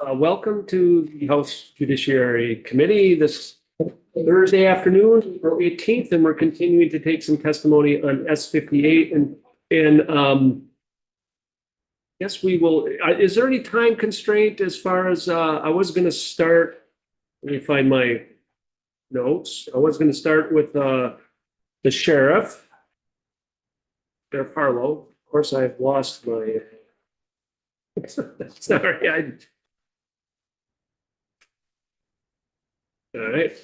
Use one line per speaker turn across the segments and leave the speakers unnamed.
Welcome to the House Judiciary Committee this Thursday afternoon, April 18th, and we're continuing to take some testimony on S58 and yes, we will. Is there any time constraint as far as I was going to start? Let me find my notes. I was going to start with the sheriff, Sheriff Harlow. Of course, I've lost my. Sorry, all right.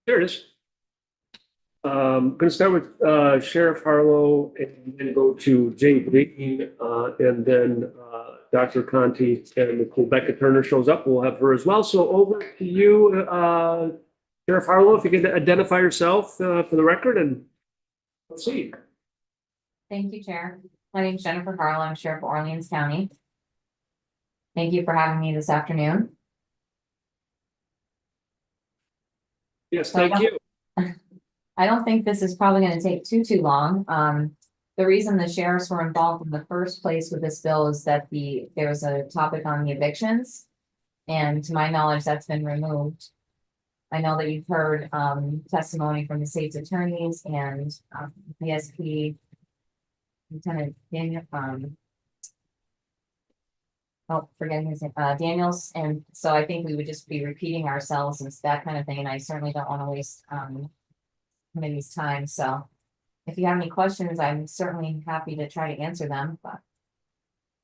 There it is. I'm going to start with Sheriff Harlow and then go to Jay Brayton, and then Dr. Conti and Rebecca Turner shows up. We'll have her as well. So over to you, Sheriff Harlow, if you could identify yourself for the record and proceed.
Thank you, Chair. My name is Jennifer Harlow. I'm Sheriff of Orleans County. Thank you for having me this afternoon.
Yes, thank you.
I don't think this is probably going to take too long. The reason the sheriffs were involved in the first place with this bill is that there was a topic on the evictions, and to my knowledge, that's been removed. I know that you've heard testimony from the state's attorneys and PSP Lieutenant Daniel. Forgetting his name, Daniels, and so I think we would just be repeating ourselves and that kind of thing. And I certainly don't want to waste committee's time. So if you have any questions, I'm certainly happy to try to answer them. But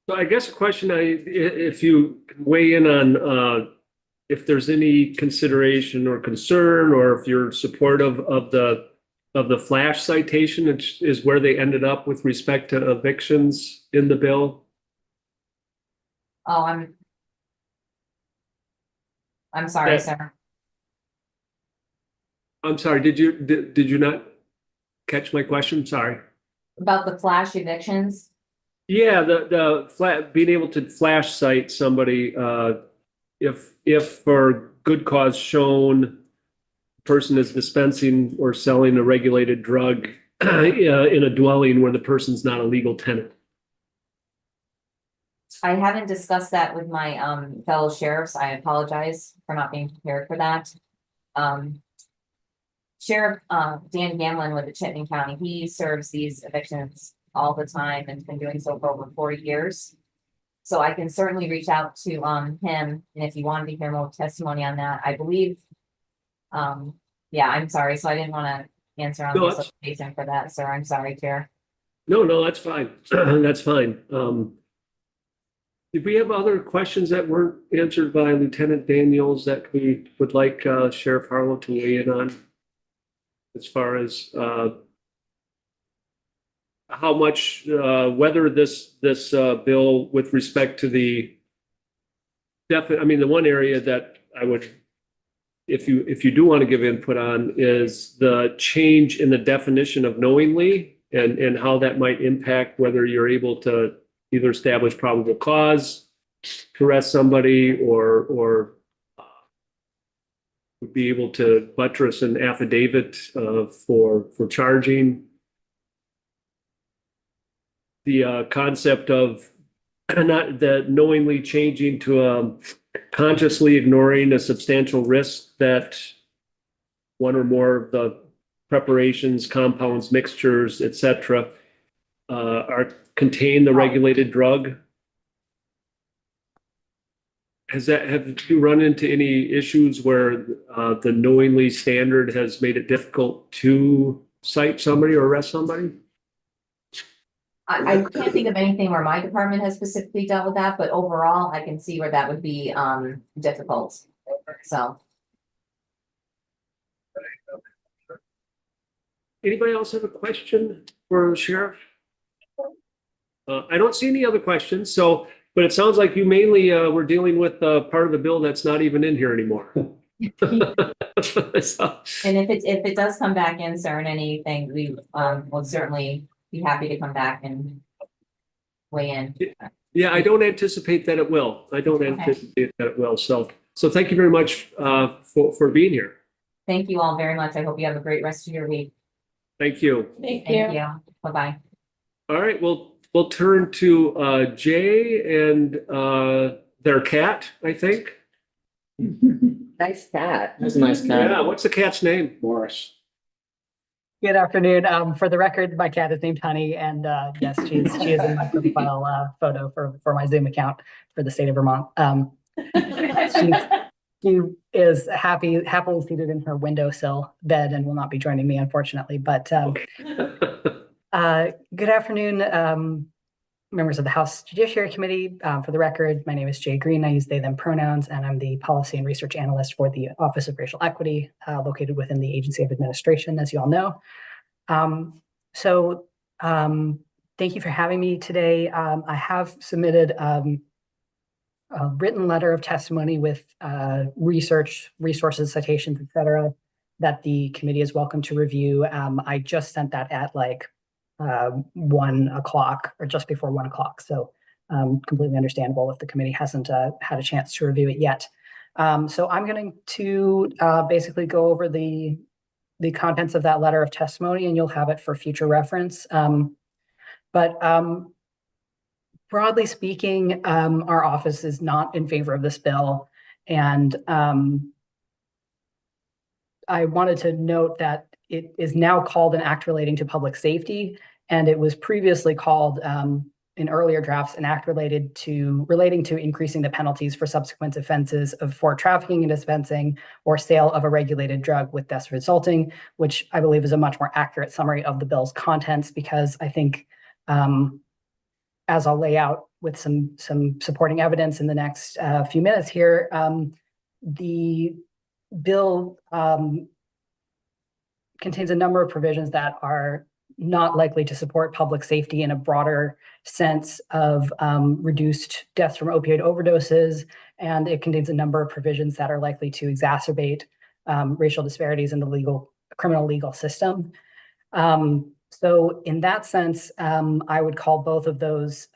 So I guess a question, if you weigh in on if there's any consideration or concern, or if you're supportive of the flash citation, which is where they ended up with respect to evictions in the bill.
oh, I'm sorry, sir.
I'm sorry, did you not catch my question? Sorry.
About the flash evictions.
Yeah, the being able to flash cite somebody if for good cause shown, person is dispensing or selling a regulated drug in a dwelling where the person's not a legal tenant.
I haven't discussed that with my fellow sheriffs. I apologize for not being prepared for that. Sheriff Dan Gamlin with the Chittenden County, he serves these evictions all the time and has been doing so for over 40 years. So I can certainly reach out to him, and if you wanted to hear more testimony on that, I believe. Yeah, I'm sorry. So I didn't want to answer on the solicitation for that, sir. I'm sorry, Chair.
No, that's fine. That's fine. Did we have other questions that weren't answered by Lieutenant Daniels that we would like Sheriff Harlow to weigh in on? As far as how much, whether this bill with respect to the I mean, the one area that I would, if you do want to give input on, is the change in the definition of knowingly and how that might impact whether you're able to either establish probable cause to arrest somebody or would be able to buttress an affidavit for charging. The concept of not that knowingly changing to consciously ignoring a substantial risk that one or more of the preparations, compounds, mixtures, etc., contain the regulated drug. Have you run into any issues where the knowingly standard has made it difficult to cite somebody or arrest somebody?
I can't think of anything where my department has specifically dealt with that, but overall, I can see where that would be difficult. So.
Anybody else have a question for the sheriff? I don't see any other questions. So, but it sounds like you mainly were dealing with part of the bill that's not even in here anymore.
So. And if it does come back in, sir, and anything, we will certainly be happy to come back and weigh in.
Yeah, I don't anticipate that it will. I don't anticipate that it will. So thank you very much for being here.
Thank you all very much. I hope you have a great rest of your week.
Thank you.
Thank you. Bye-bye.
All right, we'll turn to Jay and their cat, I think.
Nice cat.
That's a nice cat.
Yeah, what's the cat's name?
Morris.
Good afternoon. For the record, my cat is named Honey, and yes, she is in my profile photo for my Zoom account for the state of Vermont. She is happily seated in her windowsill bed and will not be joining me, unfortunately. But good afternoon, members of the House Judiciary Committee. For the record, my name is Jay Green. I use they, them pronouns, and I'm the policy and research analyst for the Office of Racial Equity, located within the Agency of Administration, as you all know. Thank you for having me today. I have submitted a written letter of testimony with research, resources, citations, et cetera, that the committee is welcome to review. I just sent that at like 1 o'clock or just before 1 o'clock. So completely understandable if the committee hasn't had a chance to review it yet. So I'm going to basically go over the contents of that letter of testimony, and you'll have it for future reference. Broadly speaking, our office is not in favor of this bill. And I wanted to note that it is now called an act relating to public safety, and it was previously called in earlier drafts an act relating to increasing the penalties for subsequent offenses for trafficking and dispensing or sale of a regulated drug with deaths resulting, which I believe is a much more accurate summary of the bill's contents, because I think, as I'll lay out with some supporting evidence in the next few minutes here, the bill contains a number of provisions that are not likely to support public safety in a broader sense of reduced deaths from opioid overdoses, and it contains a number of provisions that are likely to exacerbate racial disparities in the criminal legal system. So in that sense, I would call both of those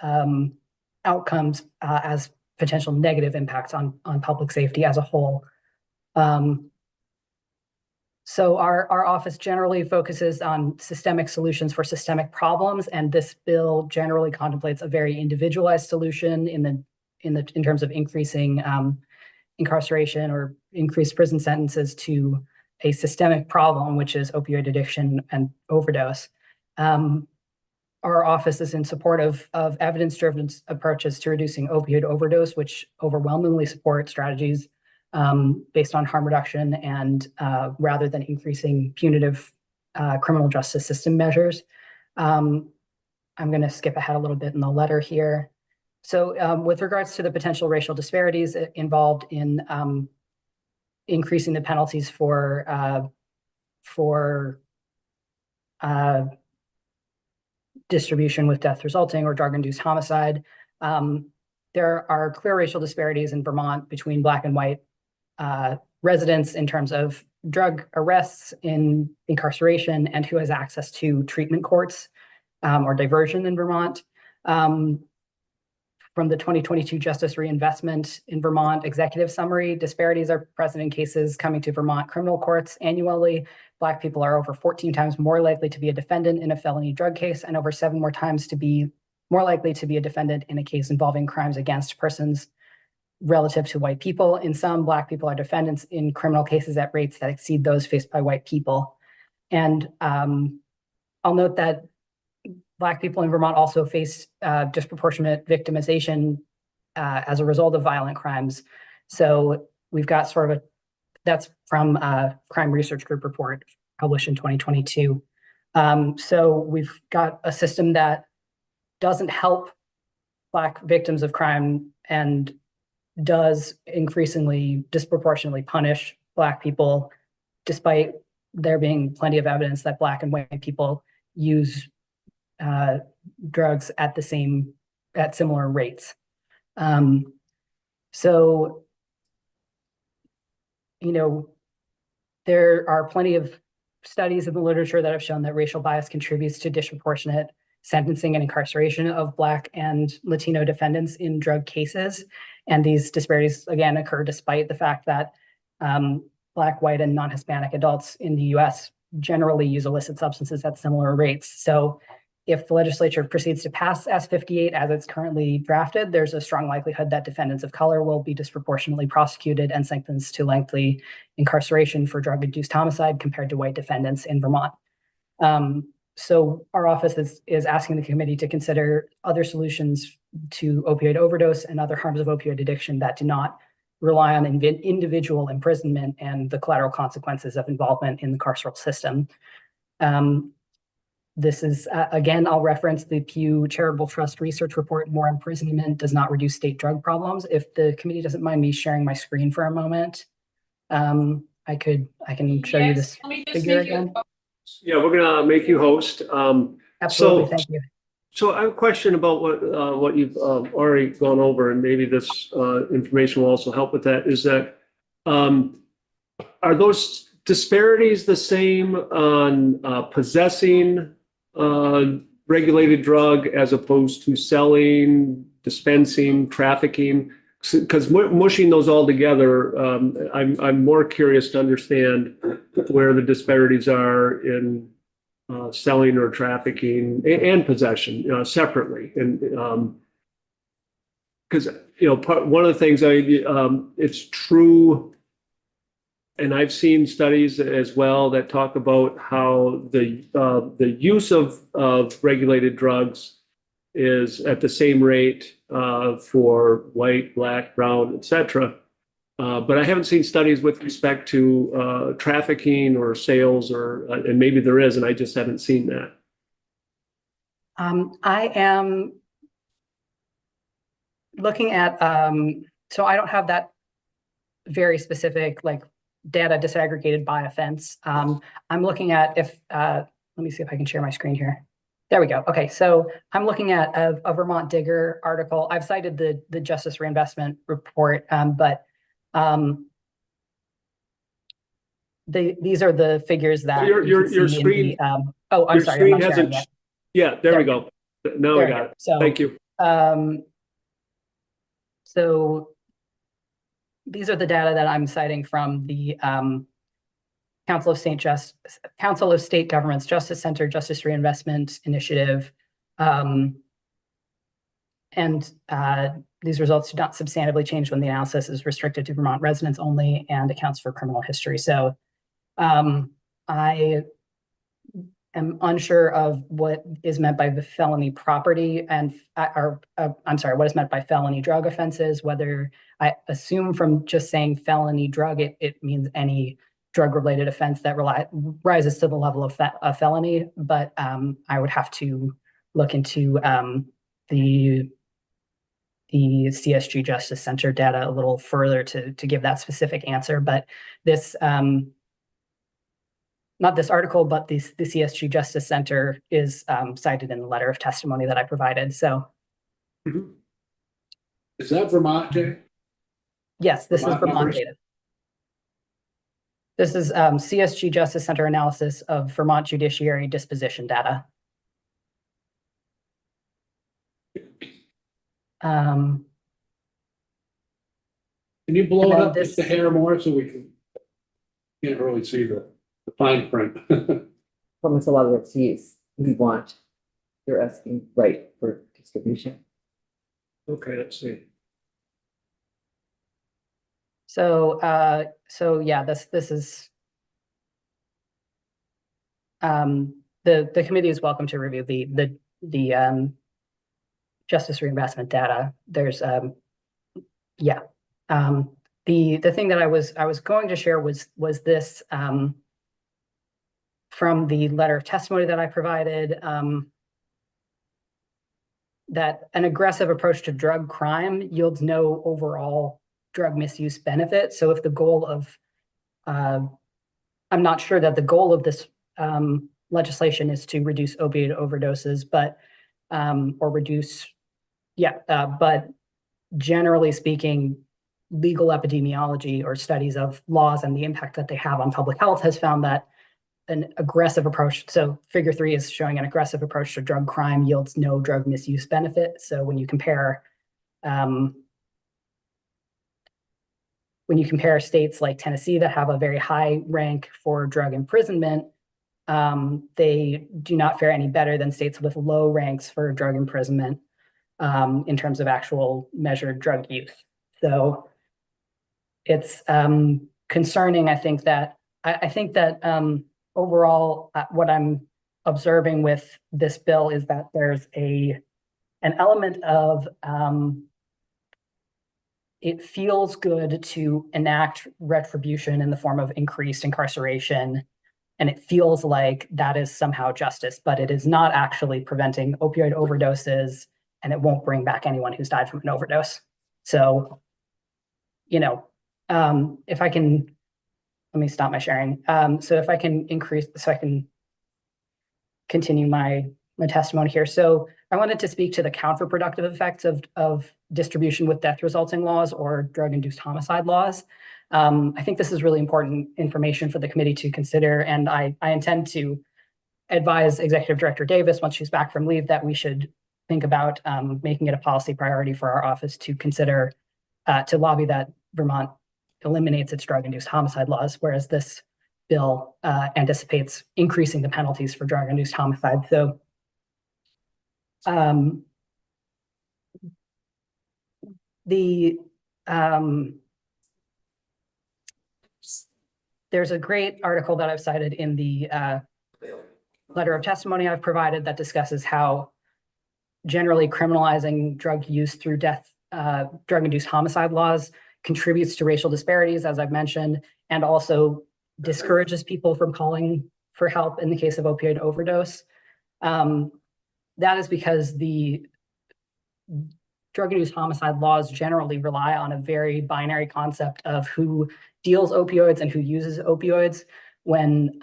outcomes as potential negative impacts on public safety as a whole. So our office generally focuses on systemic solutions for systemic problems, and this bill generally contemplates a very individualized solution in terms of increasing incarceration or increased prison sentences to a systemic problem, which is opioid addiction and overdose. Our office is in support of evidence-driven approaches to reducing opioid overdose, which overwhelmingly support strategies based on harm reduction and rather than increasing punitive criminal justice system measures. I'm going to skip ahead a little bit in the letter here. So with regards to the potential racial disparities involved in increasing the penalties for distribution with death resulting or drug-induced homicide, there are clear racial disparities in Vermont between Black and white residents in terms of drug arrests, in incarceration, and who has access to treatment courts or diversion in Vermont. From the 2022 Justice Reinvestment in Vermont Executive Summary, disparities are present in cases coming to Vermont criminal courts annually. Black people are over 14 times more likely to be a defendant in a felony drug case and over 7 more times to be more likely to be a defendant in a case involving crimes against persons relative to white people. In some, Black people are defendants in criminal cases at rates that exceed those faced by white people. And I'll note that Black people in Vermont also face disproportionate victimization as a result of violent crimes. So we've got sort of that's from a Crime Research Group report published in 2022. So we've got a system that doesn't help Black victims of crime and does increasingly disproportionately punish Black people, despite there being plenty of evidence that Black and white people use drugs at similar rates. So, there are plenty of studies in the literature that have shown that racial bias contributes to disproportionate sentencing and incarceration of Black and Latino defendants in drug cases. And these disparities, again, occur despite the fact that Black, white, and non-Hispanic adults in the US generally use illicit substances at similar rates. So if the legislature proceeds to pass S58 as it's currently drafted, there's a strong likelihood that defendants of color will be disproportionately prosecuted and sentenced to lengthy incarceration for drug-induced homicide compared to white defendants in Vermont. So our office is asking the committee to consider other solutions to opioid overdose and other harms of opioid addiction that do not rely on individual imprisonment and the collateral consequences of involvement in the carceral system. This is, again, I'll reference the Pew Charitable Trust research report, more imprisonment does not reduce state drug problems. If the committee doesn't mind me sharing my screen for a moment, I can show you this figure again.
Yeah, we're gonna make you host.
Absolutely, thank you.
So I have a question about what you've already gone over, and maybe this information will also help with that, is that are those disparities the same on possessing regulated drug as opposed to selling, dispensing, trafficking? Because mushing those all together, I'm more curious to understand where the disparities are in selling or trafficking and possession separately. And because one of the things it's true, and I've seen studies as well that talk about how the use of regulated drugs is at the same rate for white, black, brown, etc. But I haven't seen studies with respect to trafficking or sales, and maybe there is, and I just haven't seen that.
I am looking at, so I don't have that very specific data disaggregated by offense. I'm looking at let me see if I can share my screen here. There we go. Okay, so I'm looking at a Vermont Digger article. I've cited the Justice Reinvestment report, but these are the figures that
your screen.
Oh, I'm sorry, I'm not sharing yet.
Yeah, there we go. Now I got it.
So,
thank you.
So these are the data that I'm citing from the Council of State Governments Justice Center Justice Reinvestment Initiative, and these results do not substantively change when the analysis is restricted to Vermont residents only and accounts for criminal history. So I am unsure of what is meant by the felony property and, I'm sorry, what is meant by felony drug offenses, whether I assume from just saying felony drug, it means any drug-related offense that rises to the level of a felony, but I would have to look into the CSG Justice Center data a little further to give that specific answer. But this, not this article, but the CSG Justice Center is cited in the letter of testimony that I provided. So,
is that Vermont, Jay?
Yes, this is Vermont data. This is CSG Justice Center analysis of Vermont judiciary disposition data.
Can you blow it up just a hair more so we can't really see the fine print?
Promise a lot of its use. We want, you're asking, right, for distribution.
Okay, let's see.
So, yeah, this is the committee is welcome to review the justice reinvestment data. There's yeah, the thing that I was going to share was this from the letter of testimony that I provided, that an aggressive approach to drug crime yields no overall drug misuse benefit. So if the goal of, I'm not sure that the goal of this legislation is to reduce opioid overdoses, but, or reduce, but generally speaking, legal epidemiology or studies of laws and the impact that they have on public health has found that an aggressive approach, so figure 3 is showing an aggressive approach to drug crime yields no drug misuse benefit. So when you compare states like Tennessee that have a very high rank for drug imprisonment, they do not fare any better than states with low ranks for drug imprisonment in terms of actual measured drug use. So it's concerning. I think that overall, what I'm observing with this bill is that there's an element of it feels good to enact retribution in the form of increased incarceration. And it feels like that is somehow justice, but it is not actually preventing opioid overdoses, and it won't bring back anyone who's died from an overdose. So, if I can, let me stop my sharing. So if I can so I can continue my testimony here. So I wanted to speak to the counterproductive effects of distribution with death resulting laws or drug-induced homicide laws. I think this is really important information for the committee to consider, and I intend to advise Executive Director Davis, once she's back from leave, that we should think about making it a policy priority for our office to consider, to lobby that Vermont eliminates its drug-induced homicide laws, whereas this bill anticipates increasing the penalties for drug-induced homicide. So there's a great article that I've cited in the letter of testimony I've provided that discusses how generally criminalizing drug use through drug-induced homicide laws contributes to racial disparities, as I've mentioned, and also discourages people from calling for help in the case of opioid overdose. That is because the drug-induced homicide laws generally rely on a very binary concept of who deals opioids and who uses opioids, when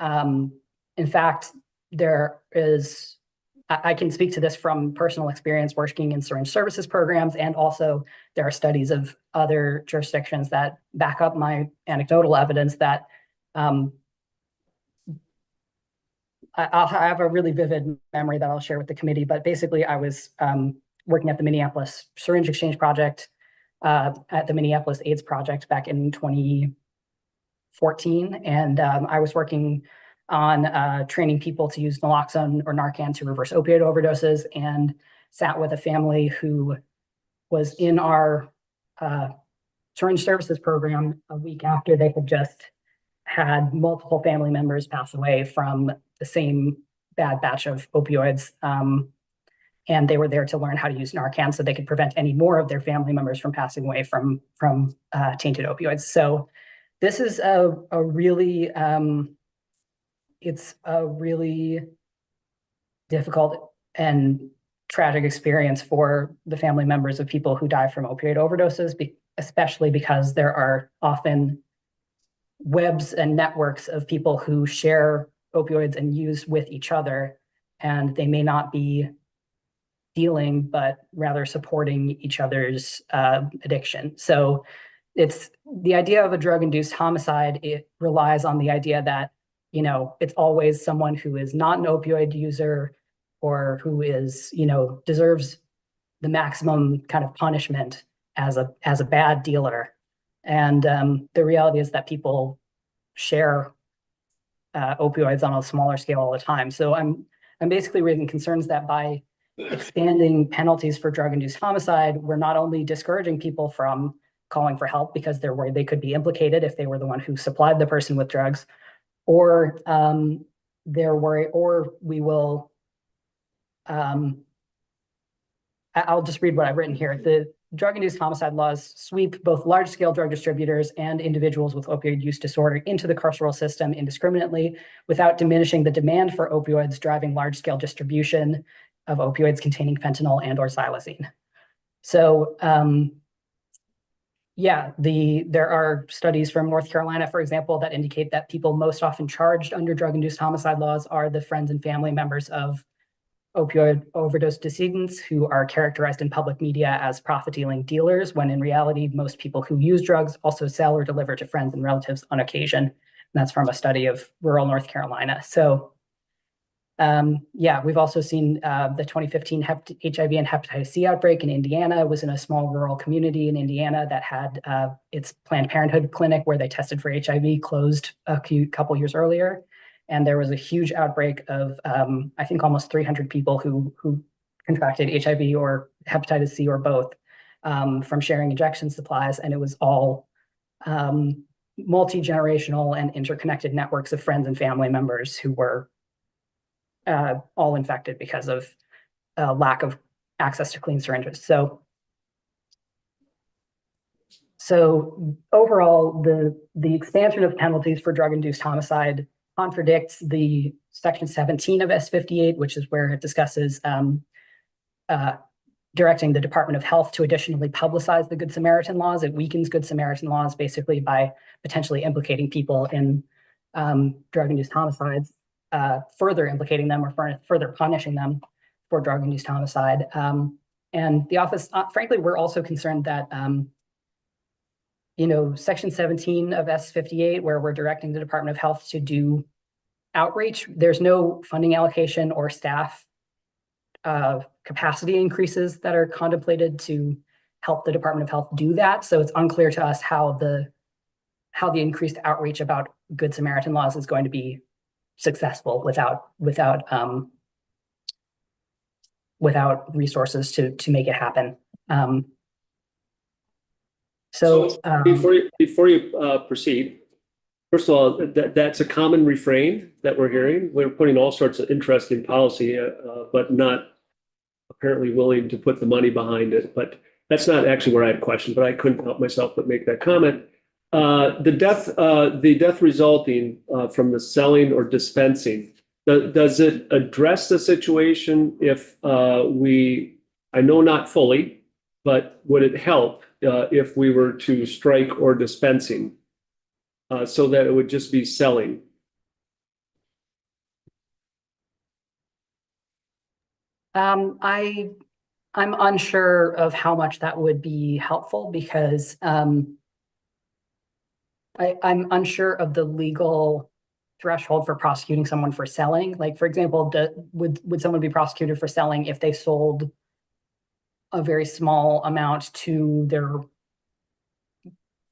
in fact there is, I can speak to this from personal experience working in syringe services programs, and also there are studies of other jurisdictions that back up my anecdotal evidence that I'll have a really vivid memory that I'll share with the committee, but basically I was working at the Minneapolis Syringe Exchange Project, at the Minneapolis AIDS Project back in 2014, and I was working on training people to use naloxone or Narcan to reverse opioid overdoses, and sat with a family who was in our syringe services program a week after they had just had multiple family members pass away from the same bad batch of opioids. And they were there to learn how to use Narcan so they could prevent any more of their family members from passing away from tainted opioids. So this is a really, it's a really difficult and tragic experience for the family members of people who die from opioid overdoses, especially because there are often webs and networks of people who share opioids and use with each other, and they may not be dealing, but rather supporting each other's addiction. So it's the idea of a drug-induced homicide. It relies on the idea that, it's always someone who is not an opioid user or who is, deserves the maximum kind of punishment as a bad dealer. And the reality is that people share opioids on a smaller scale all the time. So I'm basically raising concerns that by expanding penalties for drug-induced homicide, we're not only discouraging people from calling for help because they're worried they could be implicated if they were the one who supplied the person with drugs, or they're worried, or we will, I'll just read what I've written here. The drug-induced homicide laws sweep both large-scale drug distributors and individuals with opioid use disorder into the carceral system indiscriminately without diminishing the demand for opioids, driving large-scale distribution of opioids containing fentanyl and or xylazine. So there are studies from North Carolina, for example, that indicate that people most often charged under drug-induced homicide laws are the friends and family members of opioid overdose decedents who are characterized in public media as profit-dealing dealers, when in reality, most people who use drugs also sell or deliver to friends and relatives on occasion. And that's from a study of rural North Carolina. So we've also seen the 2015 HIV and hepatitis C outbreak in Indiana. It was in a small rural community in Indiana that had its Planned Parenthood clinic where they tested for HIV closed a couple years earlier. And there was a huge outbreak of, I think, almost 300 people who contracted HIV or hepatitis C or both from sharing injection supplies. And it was all multi-generational and interconnected networks of friends and family members who were all infected because of lack of access to clean syringes. So overall, the expansion of penalties for drug-induced homicide contradicts the Section 17 of S58, which is where it discusses directing the Department of Health to additionally publicize the Good Samaritan laws. It weakens Good Samaritan laws basically by potentially implicating people in drug-induced homicides, further implicating them or further punishing them for drug-induced homicide. And the office, frankly, we're also concerned that Section 17 of S58, where we're directing the Department of Health to do outreach, there's no funding allocation or staff capacity increases that are contemplated to help the Department of Health do that. So it's unclear to us how the increased outreach about Good Samaritan laws is going to be successful without resources to make it happen.
Before you proceed, first of all, that's a common refrain that we're hearing. We're putting all sorts of interesting policy, but not apparently willing to put the money behind it. But that's not actually where I had a question, but I couldn't help myself but make that comment. The death resulting from the selling or dispensing, does it address the situation if I know not fully, but would it help if we were to strike or dispensing so that it would just be selling?
I'm unsure of how much that would be helpful because I'm unsure of the legal threshold for prosecuting someone for selling. Like, for example, would someone be prosecuted for selling if they sold a very small amount to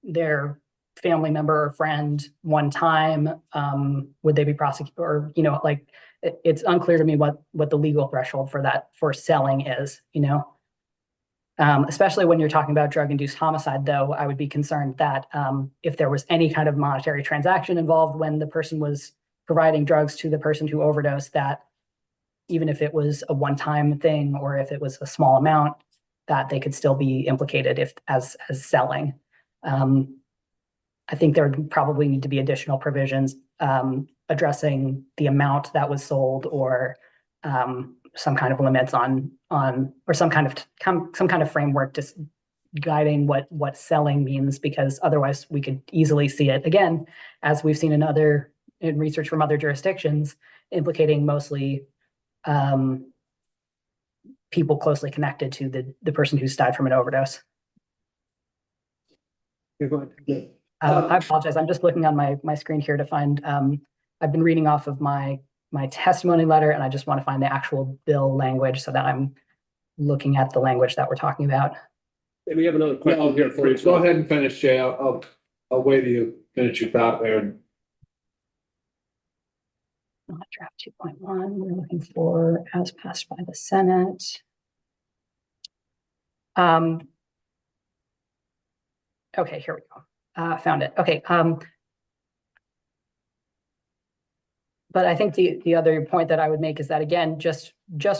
their family member or friend one time? Would they be prosecuted? Or, it's unclear to me what the legal threshold for selling is, especially when you're talking about drug-induced homicide, though. I would be concerned that if there was any kind of monetary transaction involved when the person was providing drugs to the person who overdosed, that even if it was a one-time thing or if it was a small amount, that they could still be implicated as selling. I think there would probably need to be additional provisions addressing the amount that was sold, or some kind of limits on or some kind of framework just guiding what selling means, because otherwise we could easily see it again, as we've seen in research from other jurisdictions, implicating mostly people closely connected to the person who's died from an overdose.
You're going to
I apologize. I'm just looking on my screen here to find, I've been reading off of my testimony letter, and I just want to find the actual bill language so that I'm looking at the language that we're talking about.
And we have another question here for you.
Go ahead and finish, Jay. I'll wait till you finish your thought there.
Draft 2.1, we're looking for as passed by the Senate. Okay, here we go. Found it. Okay. But I think the other point that I would make is that, again, just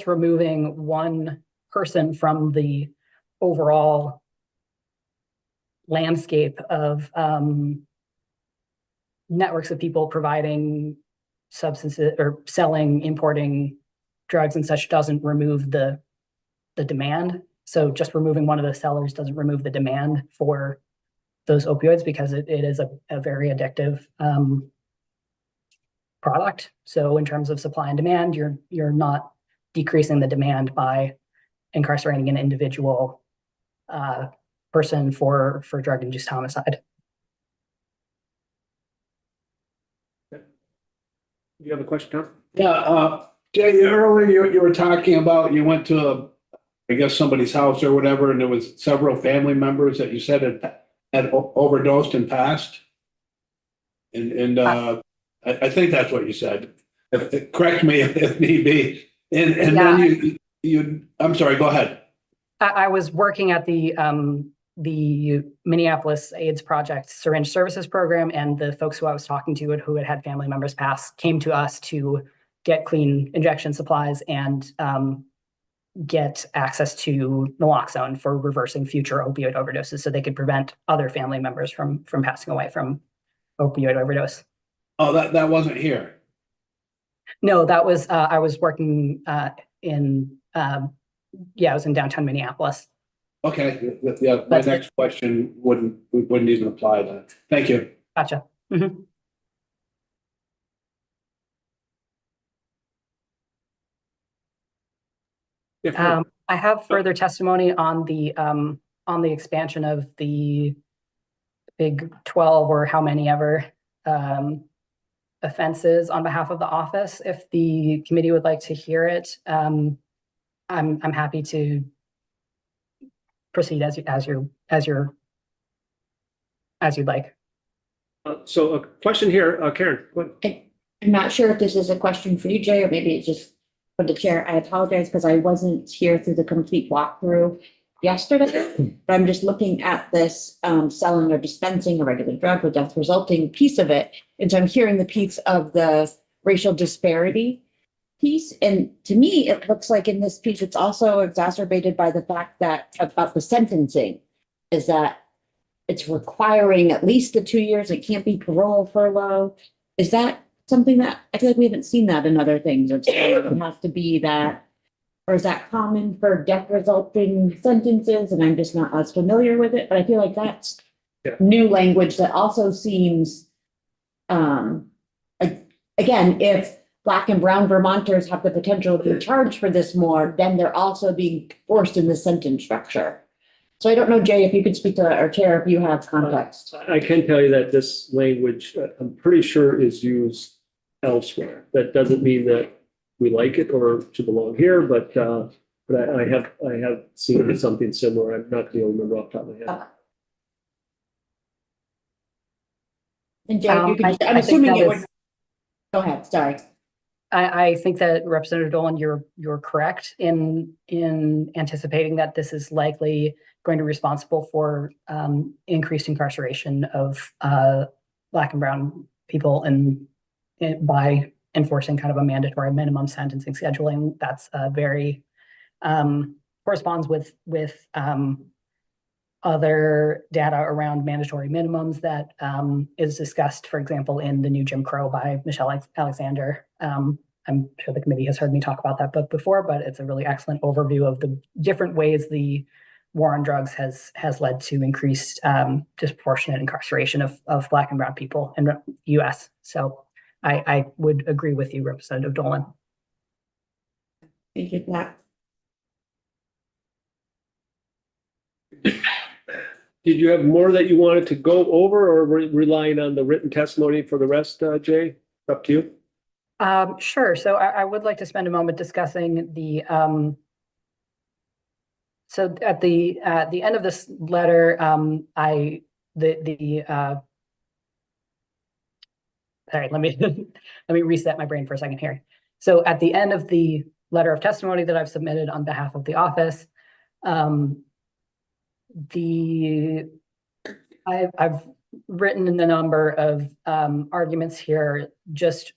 removing one person from the overall landscape of networks of people providing substances or selling, importing drugs and such doesn't remove the demand. So just removing one of the sellers doesn't remove the demand for those opioids, because it is a very addictive product. So in terms of supply and demand, you're not decreasing the demand by incarcerating an individual person for drug-induced homicide.
You have a question, Tom?
Yeah, Jay, earlier you were talking about you went to I guess somebody's house or whatever, and there was several family members that you said had overdosed and passed. And I think that's what you said. Correct me if need be. And then I'm sorry, go ahead.
I was working at the Minneapolis AIDS Project Syringe Services Program, and the folks who I was talking to and who had family members pass came to us to get clean injection supplies and get access to naloxone for reversing future opioid overdoses, so they could prevent other family members from passing away from opioid overdose.
Oh, that wasn't here.
No, that was I was working in I was in downtown Minneapolis.
Okay, yeah, my next question wouldn't even apply then. Thank you.
Gotcha. Mm-hmm. I have further testimony on the expansion of the Big 12 or how many ever offenses on behalf of the office. If the committee would like to hear it, I'm happy to proceed as you'd like.
So a question here, Karen. What?
I'm not sure if this is a question for you, Jay, or maybe it's just for the chair. I apologize because I wasn't here through the complete walkthrough yesterday, but I'm just looking at this selling or dispensing a regular drug with death resulting piece of it. And so I'm hearing the piece of the racial disparity piece. And to me, it looks like in this piece, it's also exacerbated by the fact that about the sentencing is that it's requiring at least the 2 years. It can't be parole, furlough. Is that something that I feel like we haven't seen that in other things? Or it has to be that, or is that common for death resulting sentences? And I'm just not as familiar with it, but I feel like that's new language that also seems, again, if Black and brown Vermonters have the potential to be charged for this more, then they're also being forced in the sentence structure. So I don't know, Jay, if you could speak to our chair, if you have context.
I can tell you that this language, I'm pretty sure, is used elsewhere. That doesn't mean that we like it or should belong here, but I have seen something similar. I'm not the only member off the top of my head.
And Jay, if you could, I'm assuming it would. Go ahead, sorry.
I think that Representative Dolan, you're correct in anticipating that this is likely going to be responsible for increased incarceration of Black and brown people and by enforcing kind of a mandatory minimum sentencing scheduling. That's very corresponds with other data around mandatory minimums that is discussed, for example, in the new Jim Crow by Michelle Alexander. I'm sure the committee has heard me talk about that book before, but it's a really excellent overview of the different ways the war on drugs has led to increased disproportionate incarceration of Black and brown people in the U.S. So I would agree with you, Representative Dolan.
Thank you for that.
Did you have more that you wanted to go over, or relying on the written testimony for the rest, Jay? Up to you.
Sure. So I would like to spend a moment discussing the. So at the end of this letter, sorry, let me reset my brain for a second here. So at the end of the letter of testimony that I've submitted on behalf of the office, I've written in a number of arguments here, just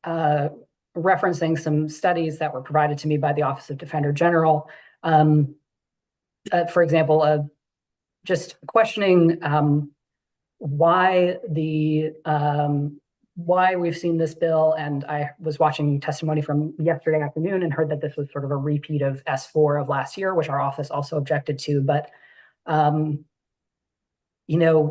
referencing some studies that were provided to me by the Office of Defender General. For example, just questioning why we've seen this bill, and I was watching testimony from yesterday afternoon and heard that this was sort of a repeat of S4 of last year, which our office also objected to. But you know,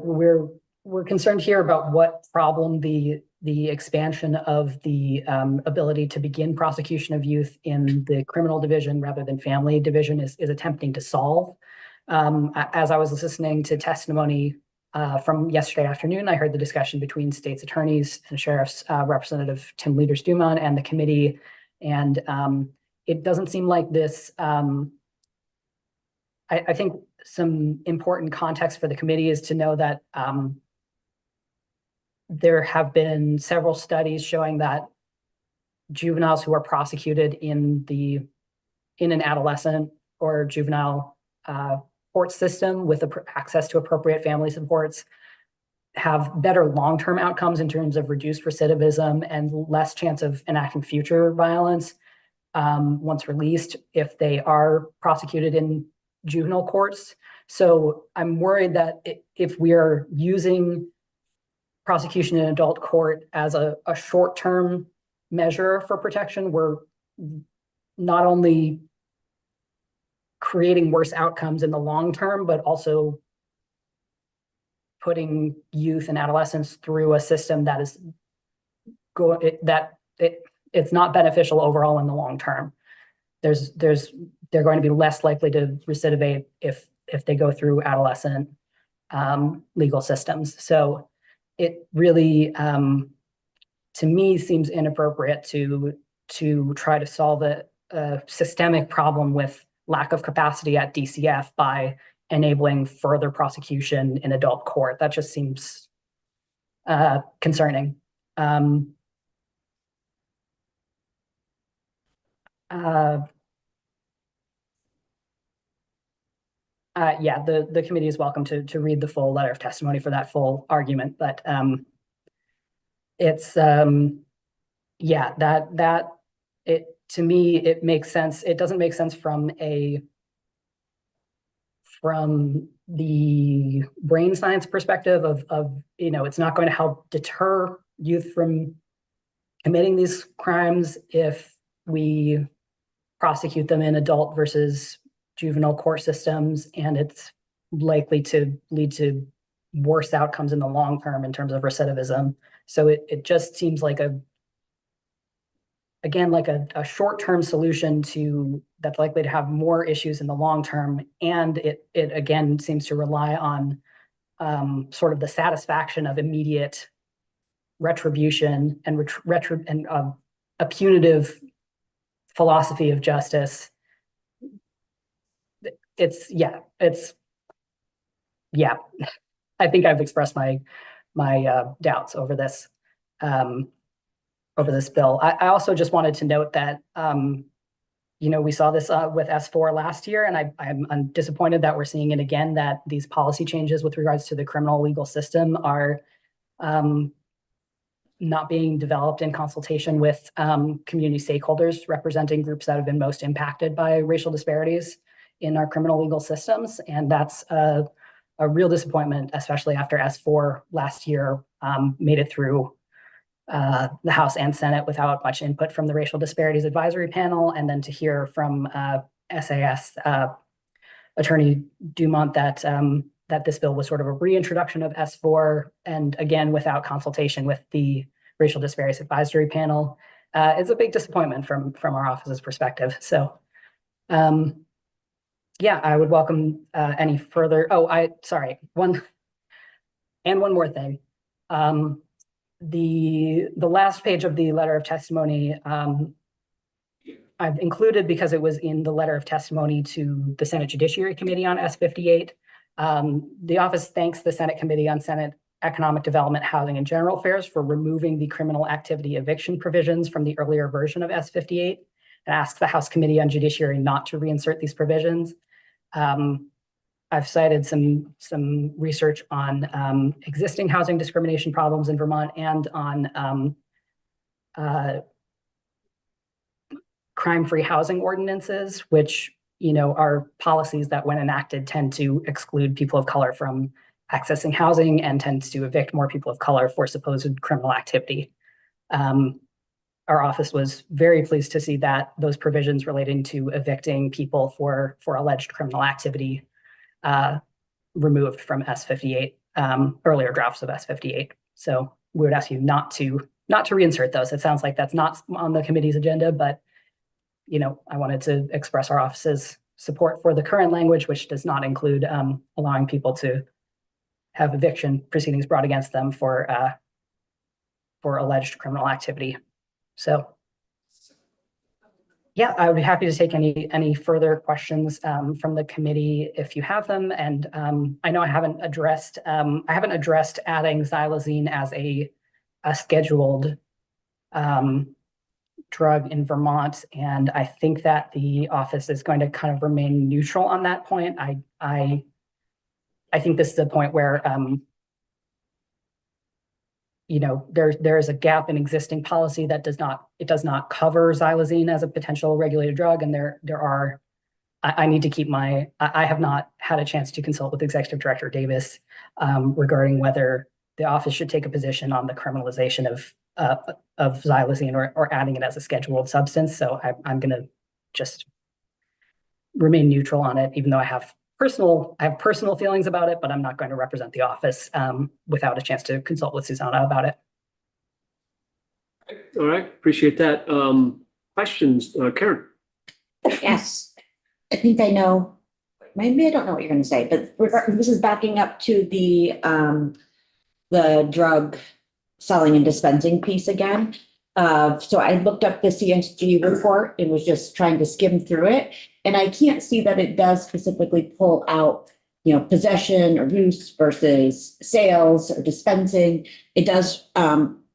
we're concerned here about what problem the expansion of the ability to begin prosecution of youth in the criminal division rather than family division is attempting to solve. As I was listening to testimony from yesterday afternoon, I heard the discussion between state's attorneys and sheriffs, Representative Tim Leaders-Duman and the committee, and it doesn't seem like this. I think some important context for the committee is to know that there have been several studies showing that juveniles who are prosecuted in an adolescent or juvenile court system with access to appropriate family supports have better long-term outcomes in terms of reduced recidivism and less chance of enacting future violence once released if they are prosecuted in juvenile courts. So I'm worried that if we are using prosecution in adult court as a short-term measure for protection, we're not only creating worse outcomes in the long term, but also putting youth and adolescents through a system that is it's not beneficial overall in the long term. They're going to be less likely to recidivate if they go through adolescent legal systems. So it really, to me, seems inappropriate to try to solve a systemic problem with lack of capacity at DCF by enabling further prosecution in adult court. That just seems concerning. Yeah, the committee is welcome to read the full letter of testimony for that full argument, but it's yeah, that it, to me, it makes sense. It doesn't make sense from the brain science perspective of it's not going to help deter youth from committing these crimes if we prosecute them in adult versus juvenile court systems, and it's likely to lead to worse outcomes in the long term in terms of recidivism. So it just seems like a short-term solution that's likely to have more issues in the long term, and it again seems to rely on sort of the satisfaction of immediate retribution and a punitive philosophy of justice. I think I've expressed my doubts over this bill. I also just wanted to note that we saw this with S4 last year, and I'm disappointed that we're seeing it again, that these policy changes with regards to the criminal legal system are not being developed in consultation with community stakeholders representing groups that have been most impacted by racial disparities in our criminal legal systems. And that's a real disappointment, especially after S4 last year made it through the House and Senate without much input from the Racial Disparities Advisory Panel, and then to hear from SAS Attorney Dumont that this bill was sort of a reintroduction of S4, and again, without consultation with the Racial Disparities Advisory Panel. It's a big disappointment from our office's perspective. So yeah, I would welcome any further, one more thing. The last page of the letter of testimony I've included because it was in the letter of testimony to the Senate Judiciary Committee on S58. The office thanks the Senate Committee on Senate Economic Development, Housing, and General Affairs for removing the criminal activity eviction provisions from the earlier version of S58, and asks the House Committee on Judiciary not to reinsert these provisions. I've cited some research on existing housing discrimination problems in Vermont and on crime-free housing ordinances, which are policies that, when enacted, tend to exclude people of color from accessing housing and tends to evict more people of color for supposed criminal activity. Our office was very pleased to see that those provisions relating to evicting people for alleged criminal activity removed from S58, earlier drafts of S58. So we would ask you not to reinsert those. It sounds like that's not on the committee's agenda, but I wanted to express our office's support for the current language, which does not include allowing people to have eviction proceedings brought against them for alleged criminal activity. So yeah, I would be happy to take any further questions from the committee if you have them. And I know I haven't addressed adding xylazine as a a scheduled drug in Vermont, and I think that the office is going to kind of remain neutral on that point. I think this is a point where there is a gap in existing policy that does not cover xylazine as a potential regulated drug, and I need to keep I have not had a chance to consult with Executive Director Davis regarding whether the office should take a position on the criminalization of xylazine or adding it as a scheduled substance. So I'm going to just remain neutral on it, even though I have personal feelings about it, but I'm not going to represent the office without a chance to consult with Susanna about it.
All right, appreciate that. Questions, Karen?
Yes, I think I know, maybe I don't know what you're gonna say, but this is backing up to the drug selling and dispensing piece again. So I looked up the CSG report and was just trying to skim through it. And I can't see that it does specifically pull out, possession or use versus sales or dispensing. It does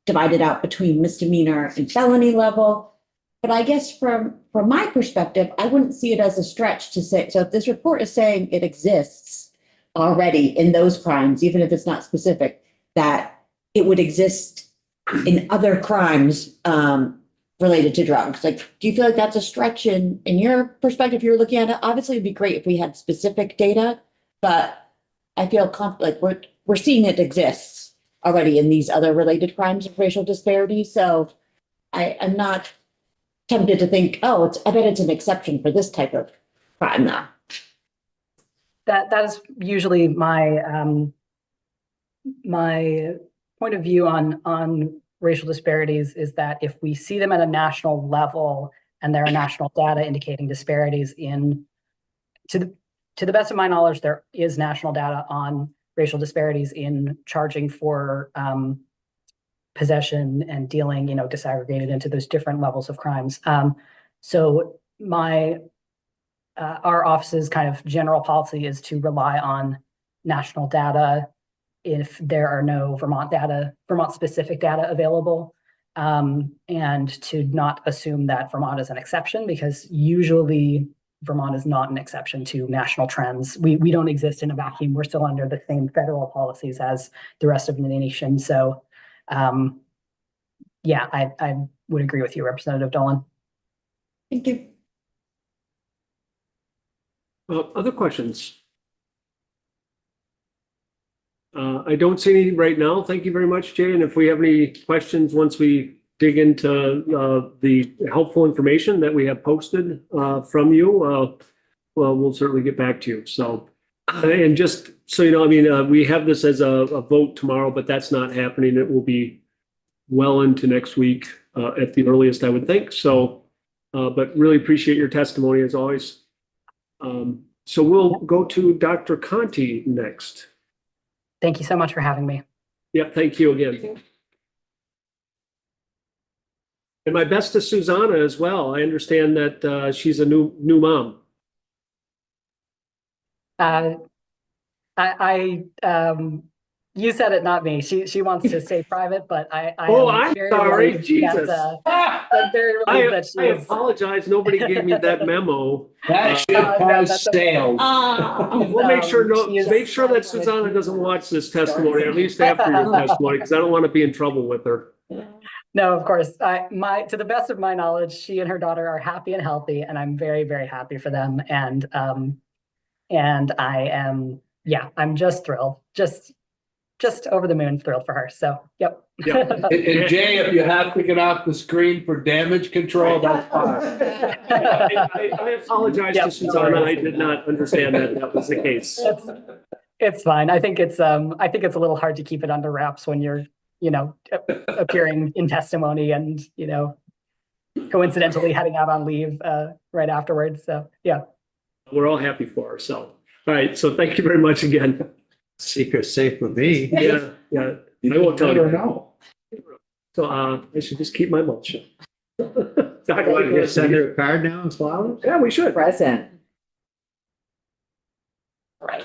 divide it out between misdemeanor and felony level. But I guess from my perspective, I wouldn't see it as a stretch to say, so if this report is saying it exists already in those crimes, even if it's not specific, that it would exist in other crimes related to drugs. Like, do you feel like that's a stretch in your perspective? You're looking at it. Obviously, it'd be great if we had specific data, but I feel like we're seeing it exists already in these other related crimes of racial disparity. So I'm not tempted to think, oh, I bet it's an exception for this type of crime now.
That is usually my my point of view on racial disparities, is that if we see them at a national level and there are national data indicating disparities to the best of my knowledge, there is national data on racial disparities in charging for possession and dealing, disaggregated into those different levels of crimes. So our office's kind of general policy is to rely on national data if there are no Vermont specific data available, and to not assume that Vermont is an exception, because usually Vermont is not an exception to national trends. We don't exist in a vacuum. We're still under the same federal policies as the rest of the nation. So yeah, I would agree with you, Representative Dolan.
Thank you.
Other questions? I don't see any right now. Thank you very much, Jay. And if we have any questions, once we dig into the helpful information that we have posted from you, well, we'll certainly get back to you. So, and just so you know, we have this as a vote tomorrow, but that's not happening. It will be well into next week at the earliest, I would think. So, but really appreciate your testimony as always. So we'll go to Dr. Conti next.
Thank you so much for having me.
Yeah, thank you again. And my best to Susanna as well. I understand that she's a new mom.
You said it, not me. She wants to stay private, but
I'm sorry. Jesus.
I'm very relieved that she
I apologize. Nobody gave me that memo.
That ship has sailed.
We'll make sure that Susanna doesn't watch this testimony, at least after your testimony, because I don't want to be in trouble with her.
No, of course. To the best of my knowledge, she and her daughter are happy and healthy, and I'm very, very happy for them. And I am, I'm just thrilled. Just over the moon thrilled for her. So, yep.
Yeah.
And Jay, if you have to get off the screen for damage control, that's fine.
I apologize to Susanna. I did not understand that was the case.
It's fine. I think it's a little hard to keep it under wraps when you're, appearing in testimony and, coincidentally heading out on leave right afterwards. So, yeah. We're
all happy for her. So, all right. So thank you very much again.
Secret safe with me.
Yeah. I won't tell you. Know. So I should just keep my mouth shut.
Want to send her a card now and flowers?
Yeah, we should.
Present.
All right.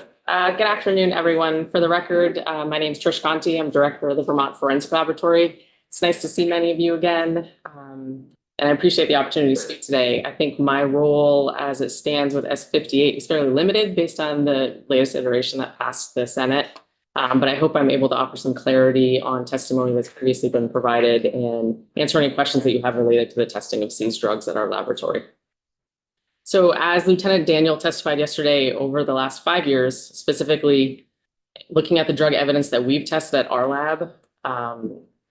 Good afternoon, everyone. For the record, my name is Trish Conti. I'm director of the Vermont Forensic Laboratory. It's nice to see many of you again. And I appreciate the opportunity to speak today. I think my role as it stands with S58 is fairly limited based on the latest iteration that passed the Senate. But I hope I'm able to offer some clarity on testimony that's previously been provided and answer any questions that you have related to the testing of seized drugs at our laboratory. So as Lieutenant Daniel testified yesterday, over the last 5 years, specifically looking at the drug evidence that we've tested at our lab,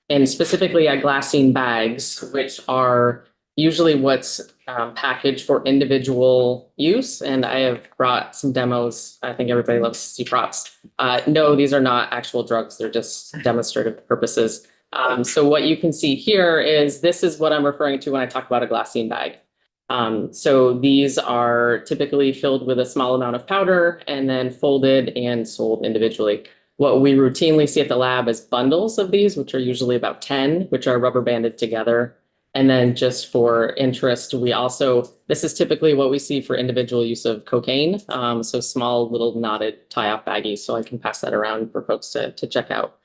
and specifically at glassine bags, which are usually what's packaged for individual use. And I have brought some demos. I think everybody loves to see props. No, these are not actual drugs. They're just demonstrative purposes. So what you can see here is this is what I'm referring to when I talk about a glassine bag. So these are typically filled with a small amount of powder and then folded and sold individually. What we routinely see at the lab is bundles of these, which are usually about 10, which are rubber banded together. And then just for interest, this is typically what we see for individual use of cocaine. So small little knotted tie-off baggies. So I can pass that around for folks to check out.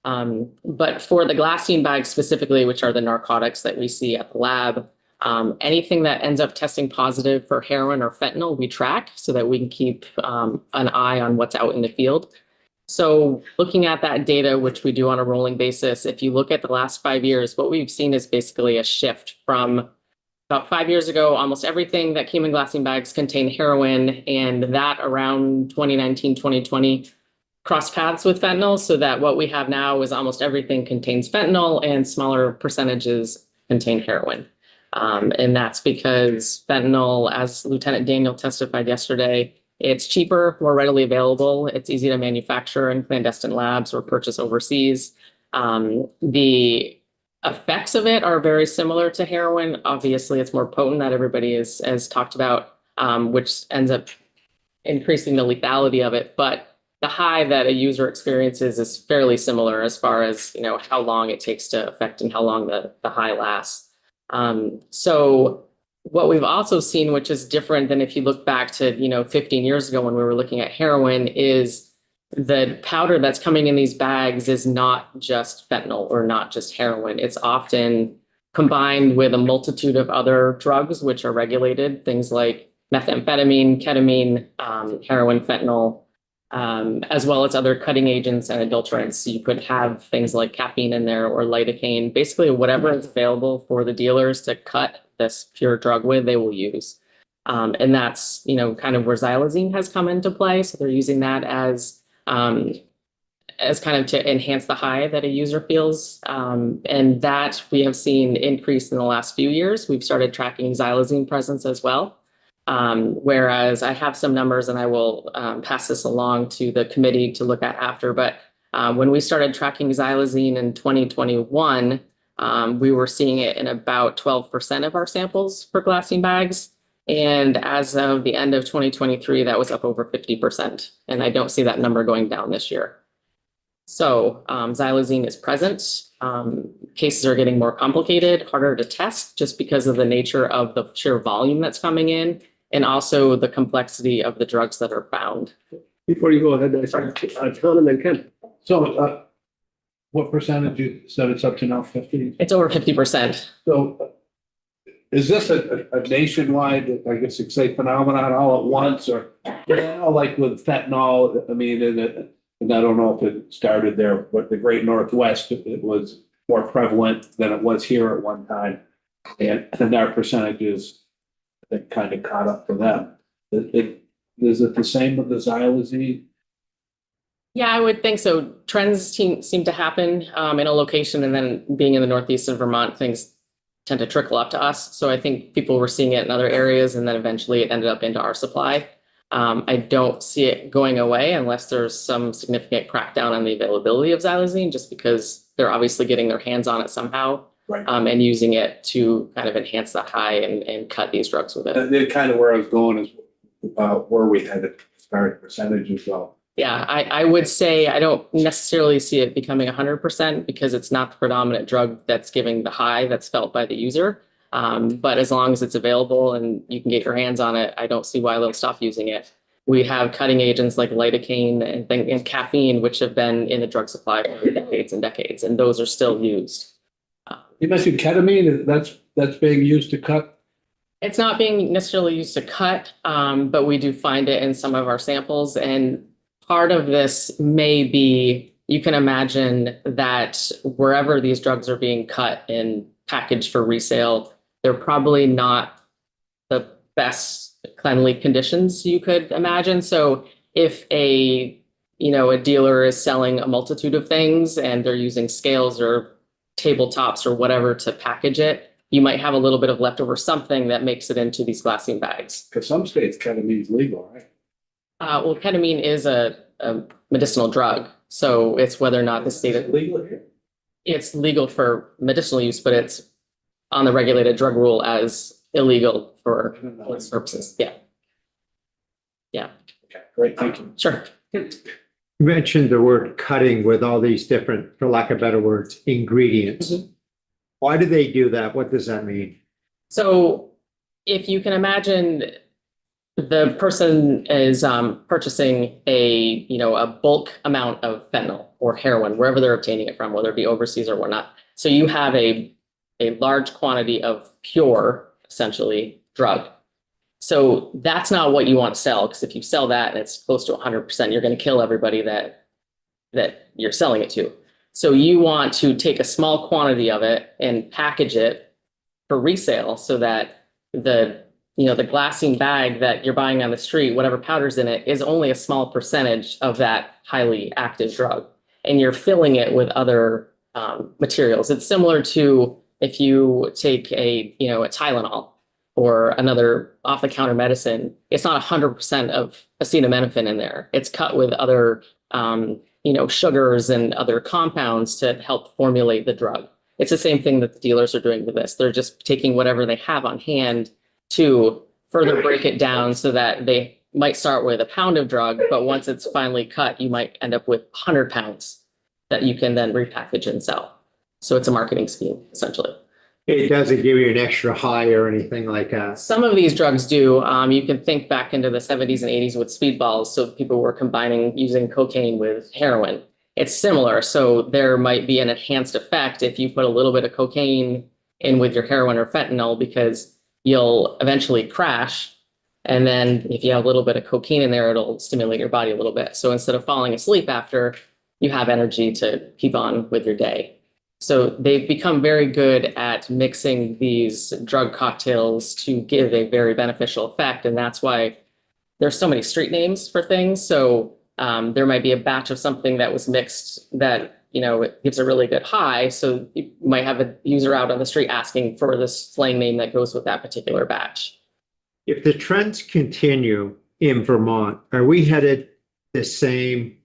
But for the glassine bags specifically, which are the narcotics that we see at the lab, anything that ends up testing positive for heroin or fentanyl, we track so that we can keep an eye on what's out in the field. So looking at that data, which we do on a rolling basis, if you look at the last 5 years, what we've seen is basically a shift from about 5 years ago, almost everything that came in glassine bags contained heroin, and that around 2019, 2020 crossed paths with fentanyl, so that what we have now is almost everything contains fentanyl and smaller percentages contain heroin. And that's because fentanyl, as Lieutenant Daniel testified yesterday, it's cheaper, more readily available. It's easy to manufacture in clandestine labs or purchase overseas. The effects of it are very similar to heroin. Obviously, it's more potent, that everybody has talked about, which ends up increasing the lethality of it. But the high that a user experiences is fairly similar as far as how long it takes to affect and how long the high lasts. So what we've also seen, which is different than if you look back to 15 years ago when we were looking at heroin, is the powder that's coming in these bags is not just fentanyl or not just heroin. It's often combined with a multitude of other drugs which are regulated, things like methamphetamine, ketamine, heroin, fentanyl, as well as other cutting agents and adulterants. You could have things like caffeine in there or lidocaine, basically whatever is available for the dealers to cut this pure drug with, they will use. And that's, kind of where xylazine has come into play. So they're using that as kind of to enhance the high that a user feels. And that we have seen increase in the last few years. We've started tracking xylazine presence as well. Whereas I have some numbers and I will pass this along to the committee to look at after. But when we started tracking xylazine in 2021, we were seeing it in about 12% of our samples for glassine bags. And as of the end of 2023, that was up over 50%. And I don't see that number going down this year. So xylazine is present. Cases are getting more complicated, harder to test just because of the nature of the sheer volume that's coming in and also the complexity of the drugs that are found.
Before you go ahead, Tom and then Ken.
So what percentage you said it's up to now, 50?
It's over 50%.
So is this a nationwide, I guess you could say, phenomenon all at once, or like with fentanyl? I mean, and I don't know if it started there, but the Great Northwest, it was more prevalent than it was here at one time, and our percentages that kind of caught up to them. Is it the same with the xylazine?
Yeah, I would think so. Trends seem to happen in a location, and then being in the northeast of Vermont, things tend to trickle up to us. So I think people were seeing it in other areas, and then eventually it ended up into our supply. I don't see it going away unless there's some significant crackdown on the availability of xylazine, just because they're obviously getting their hands on it somehow,
Right.
And using it to kind of enhance the high and cut these drugs with it.
And kind of where I was going is where we had it started percentages though.
Yeah, I would say I don't necessarily see it becoming 100% because it's not the predominant drug that's giving the high that's felt by the user. But as long as it's available and you can get your hands on it, I don't see why they'll stop using it. We have cutting agents like lidocaine and caffeine, which have been in the drug supply for decades and decades, and those are still used.
You mentioned ketamine, that's being used to cut.
It's not being necessarily used to cut, but we do find it in some of our samples. And part of this may be, you can imagine that wherever these drugs are being cut and packaged for resale, they're probably not the best cleanly conditions you could imagine. So if a dealer is selling a multitude of things and they're using scales or tabletops or whatever to package it, you might have a little bit of leftover something that makes it into these glassine bags.
Because some states ketamine is legal, right?
Well, ketamine is a medicinal drug, so it's whether or not the state
Is it legal here?
it's legal for medicinal use, but it's on the regulated drug rule as illegal for police purposes. Yeah. Yeah,
Okay, great, thank you.
sure.
You mentioned the word cutting with all these different, for lack of better words, ingredients. Why do they do that? What does that mean?
So if you can imagine, the person is purchasing a bulk amount of fentanyl or heroin, wherever they're obtaining it from, whether it be overseas or whatnot. So you have a large quantity of pure, essentially, drug. So that's not what you want to sell, because if you sell that and it's close to 100%, you're going to kill everybody that you're selling it to. So you want to take a small quantity of it and package it for resale so that the glassine bag that you're buying on the street, whatever powder's in it, is only a small percentage of that highly active drug. And you're filling it with other materials. It's similar to if you take a Tylenol or another off-the-counter medicine, it's not 100% of acetaminophen in there. It's cut with other sugars and other compounds to help formulate the drug. It's the same thing that the dealers are doing with this. They're just taking whatever they have on hand to further break it down so that they might start with a pound of drug, but once it's finally cut, you might end up with 100 pounds that you can then repackage and sell. So it's a marketing scheme, essentially.
It doesn't give you an extra high or anything like that.
Some of these drugs do. You can think back into the 70s and 80s with speedballs. So people were using cocaine with heroin. It's similar. So there might be an enhanced effect if you put a little bit of cocaine in with your heroin or fentanyl, because you'll eventually crash. And then if you have a little bit of cocaine in there, it'll stimulate your body a little bit. So instead of falling asleep after, you have energy to keep on with your day. So they've become very good at mixing these drug cocktails to give a very beneficial effect. And that's why there's so many street names for things. So there might be a batch of something that was mixed that, it gives a really good high. So you might have a user out on the street asking for this slang name that goes with that particular batch.
If the trends continue in Vermont, are we headed the same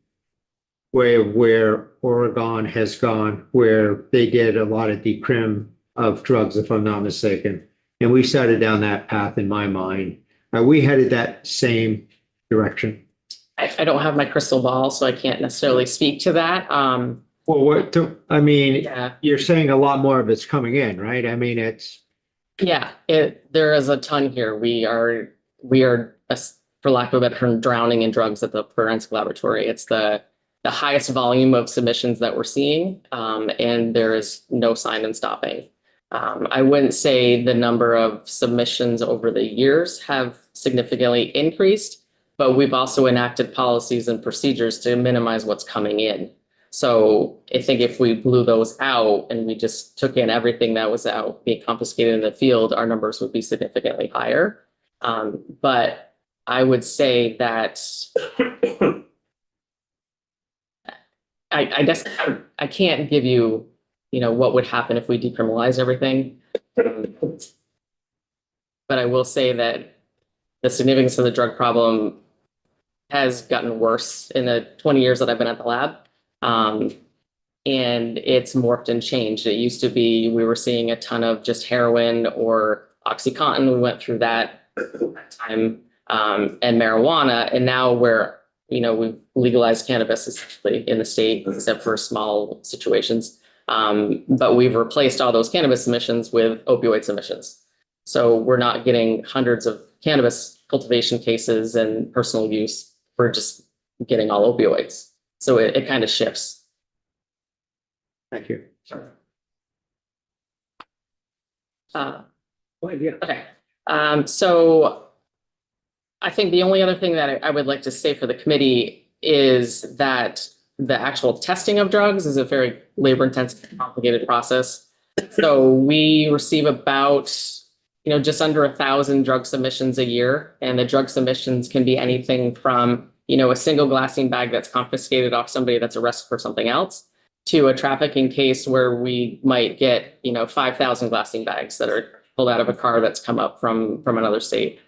way of where Oregon has gone, where they did a lot of decrim of drugs, if I'm not mistaken? And we started down that path in my mind. Are we headed that same direction?
I don't have my crystal ball, so I can't necessarily speak to that.
Well,
Yeah.
you're saying a lot more of it's coming in, right? I mean, it's.
Yeah, there is a ton here. We are, for lack of a better term, drowning in drugs at the forensic laboratory. It's the highest volume of submissions that we're seeing, and there is no sign in stopping. I wouldn't say the number of submissions over the years have significantly increased, but we've also enacted policies and procedures to minimize what's coming in. So I think if we blew those out and we just took in everything that was out being confiscated in the field, our numbers would be significantly higher. But I would say that I guess I can't give you, what would happen if we decriminalize everything. But I will say that the significance of the drug problem has gotten worse in the 20 years that I've been at the lab. And it's morphed and changed. It used to be, we were seeing a ton of just heroin or OxyContin. We went through that time, and marijuana. And now we've legalized cannabis essentially in the state, except for small situations. But we've replaced all those cannabis submissions with opioid submissions. So we're not getting hundreds of cannabis cultivation cases and personal use. We're just getting all opioids. So it kind of shifts.
Thank you.
Sure.
Well, yeah.
Okay, so I think the only other thing that I would like to say for the committee is that the actual testing of drugs is a very labor intensive, complicated process. So we receive about, just under 1,000 drug submissions a year, and the drug submissions can be anything from, a single glassine bag that's confiscated off somebody that's arrested for something else, to a trafficking case where we might get, 5,000 glassine bags that are pulled out of a car that's come up from another state.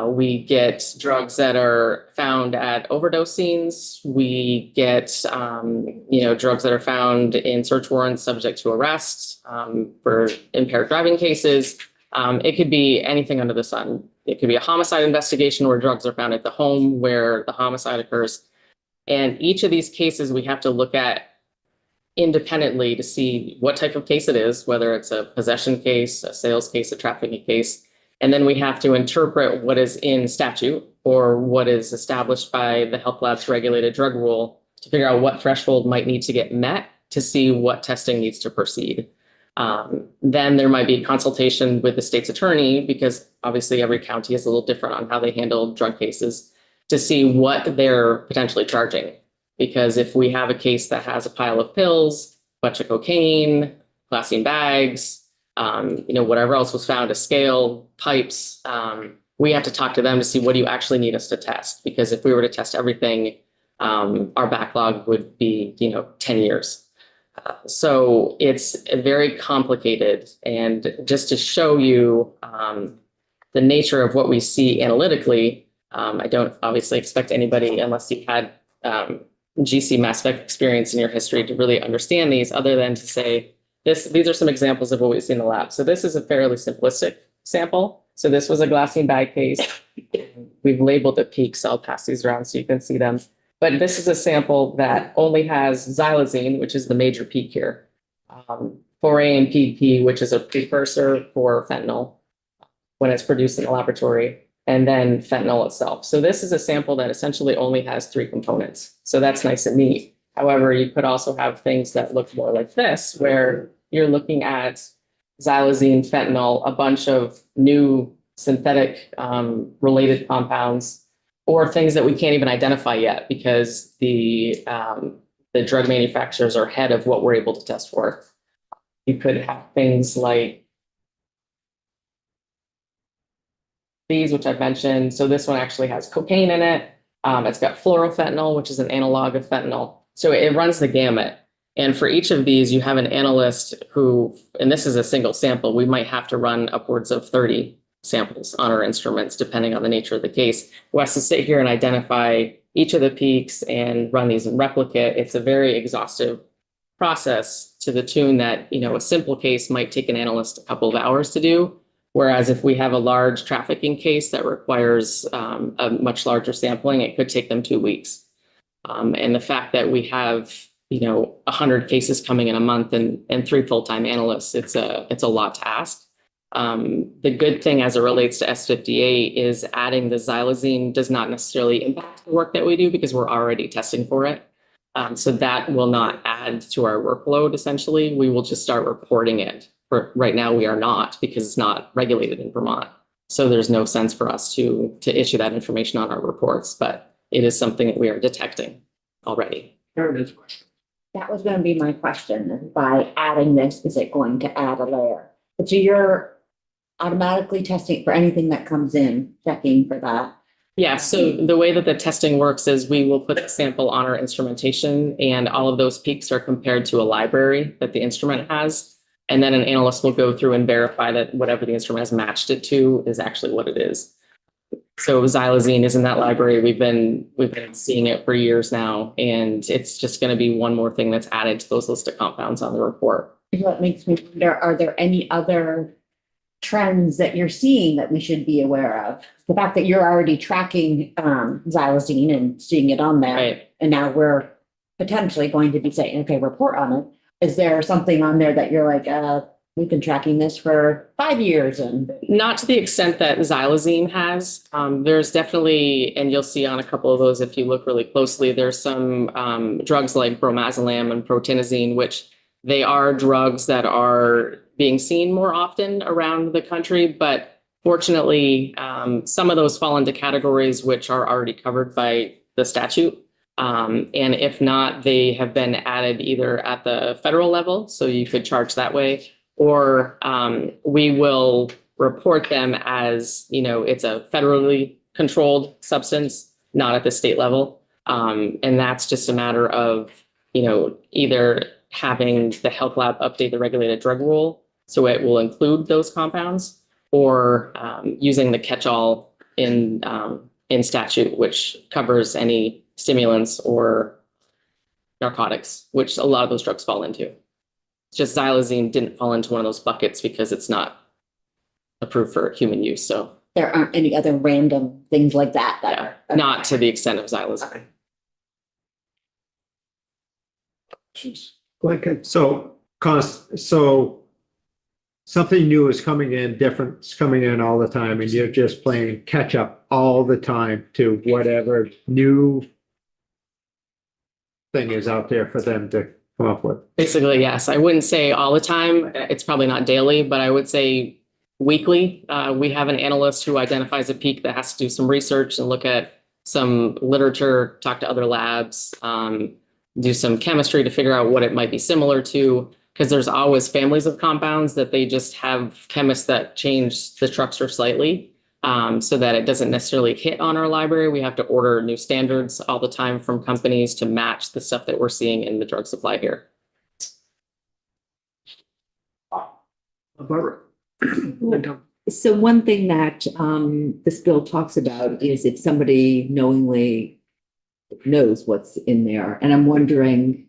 We get drugs that are found at overdose scenes. We get, drugs that are found in search warrants subject to arrest for impaired driving cases. It could be anything under the sun. It could be a homicide investigation where drugs are found at the home where the homicide occurs. And each of these cases we have to look at independently to see what type of case it is, whether it's a possession case, a sales case, a trafficking case. And then we have to interpret what is in statute or what is established by the Health Lab's regulated drug rule to figure out what threshold might need to get met to see what testing needs to proceed. Then there might be consultation with the state's attorney, because obviously every county is a little different on how they handle drug cases, to see what they're potentially charging. Because if we have a case that has a pile of pills, a bunch of cocaine, glassine bags, whatever else was found, a scale, pipes, we have to talk to them to see what do you actually need us to test. Because if we were to test everything, our backlog would be, 10 years. So it's very complicated. And just to show you the nature of what we see analytically, I don't obviously expect anybody, unless you've had GC mass spec experience in your history, to really understand these, other than to say, these are some examples of what we see in the lab. So this is a fairly simplistic sample. So this was a glassine bag case. We've labeled the peaks. So I'll pass these around so you can see them. But this is a sample that only has xylazine, which is the major peak here, 4-AMPP, which is a precursor for fentanyl when it's produced in the laboratory, and then fentanyl itself. So this is a sample that essentially only has 3 components. So that's nice and neat. However, you could also have things that look more like this, where you're looking at xylazine, fentanyl, a bunch of new synthetic related compounds, or things that we can't even identify yet because the drug manufacturers are ahead of what we're able to test for. You could have things like these, which I've mentioned. So this one actually has cocaine in it. It's got fluorofentanyl, which is an analog of fentanyl. So it runs the gamut. And for each of these, you have an analyst who, and this is a single sample, we might have to run upwards of 30 samples on our instruments, depending on the nature of the case, who has to sit here and identify each of the peaks and run these in replicate. It's a very exhaustive process, to the tune that, a simple case might take an analyst a couple of hours to do. Whereas if we have a large trafficking case that requires a much larger sampling, it could take them 2 weeks. And the fact that we have, 100 cases coming in a month and 3 full-time analysts, it's a lot to ask. The good thing as it relates to S58 is adding the xylazine does not necessarily impact the work that we do, because we're already testing for it. So that will not add to our workload. Essentially, we will just start reporting it. For right now, we are not, because it's not regulated in Vermont. So there's no sense for us to issue that information on our reports, but it is something that we are detecting already.
That was gonna be my question. By adding this, is it going to add a layer? But so you're automatically testing for anything that comes in, checking for that?
Yeah, so the way that the testing works is we will put the sample on our instrumentation, and all of those peaks are compared to a library that the instrument has. And then an analyst will go through and verify that whatever the instrument has matched it to is actually what it is. So xylazine is in that library. We've been seeing it for years now, and it's just going to be one more thing that's added to those list of compounds on the report.
What makes me wonder, are there any other trends that you're seeing that we should be aware of? The fact that you're already tracking xylazine and seeing it on there,
Right.
and now we're potentially going to be saying, okay, report on it. Is there something on there that you're like, we've been tracking this for 5 years? And
not to the extent that xylazine has. There's definitely, and you'll see on a couple of those if you look really closely, there's some drugs like bromazolam and protinazine, which They are drugs that are being seen more often around the country, but fortunately, some of those fall into categories which are already covered by the statute. And if not, they have been added either at the federal level, so you could charge that way, or we will report them as, it's a federally controlled substance, not at the state level. And that's just a matter of, either having the health lab update the regulated drug rule, so it will include those compounds, or using the catch-all in statute, which covers any stimulants or narcotics, which a lot of those drugs fall into. It's just xylazine didn't fall into one of those buckets because it's not approved for human use. So
There aren't any other random things like that that
yeah,
are.
not to the extent of xylazine.
Okay.
So something new is coming in, different is coming in all the time, and you're just playing catch up all the time to whatever new thing is out there for them to come up with.
Basically, yes. I wouldn't say all the time. It's probably not daily, but I would say weekly. We have an analyst who identifies a peak that has to do some research and look at some literature, talk to other labs, do some chemistry to figure out what it might be similar to, because there's always families of compounds that they just have chemists that change the structure slightly, so that it doesn't necessarily hit on our library. We have to order new standards all the time from companies to match the stuff that we're seeing in the drug supply here.
Barbara.
So one thing that this bill talks about is if somebody knowingly knows what's in there, and I'm wondering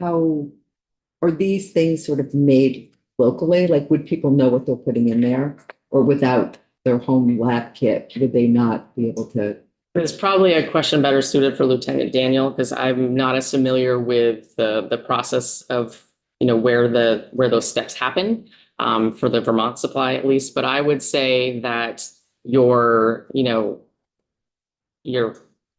how are these things sort of made locally? Like, would people know what they're putting in there, or without their home lab kit, would they not be able to?
It's probably a question better suited for Lieutenant Daniel, because I'm not as familiar with the process of, where those steps happen, for the Vermont supply at least. But I would say that your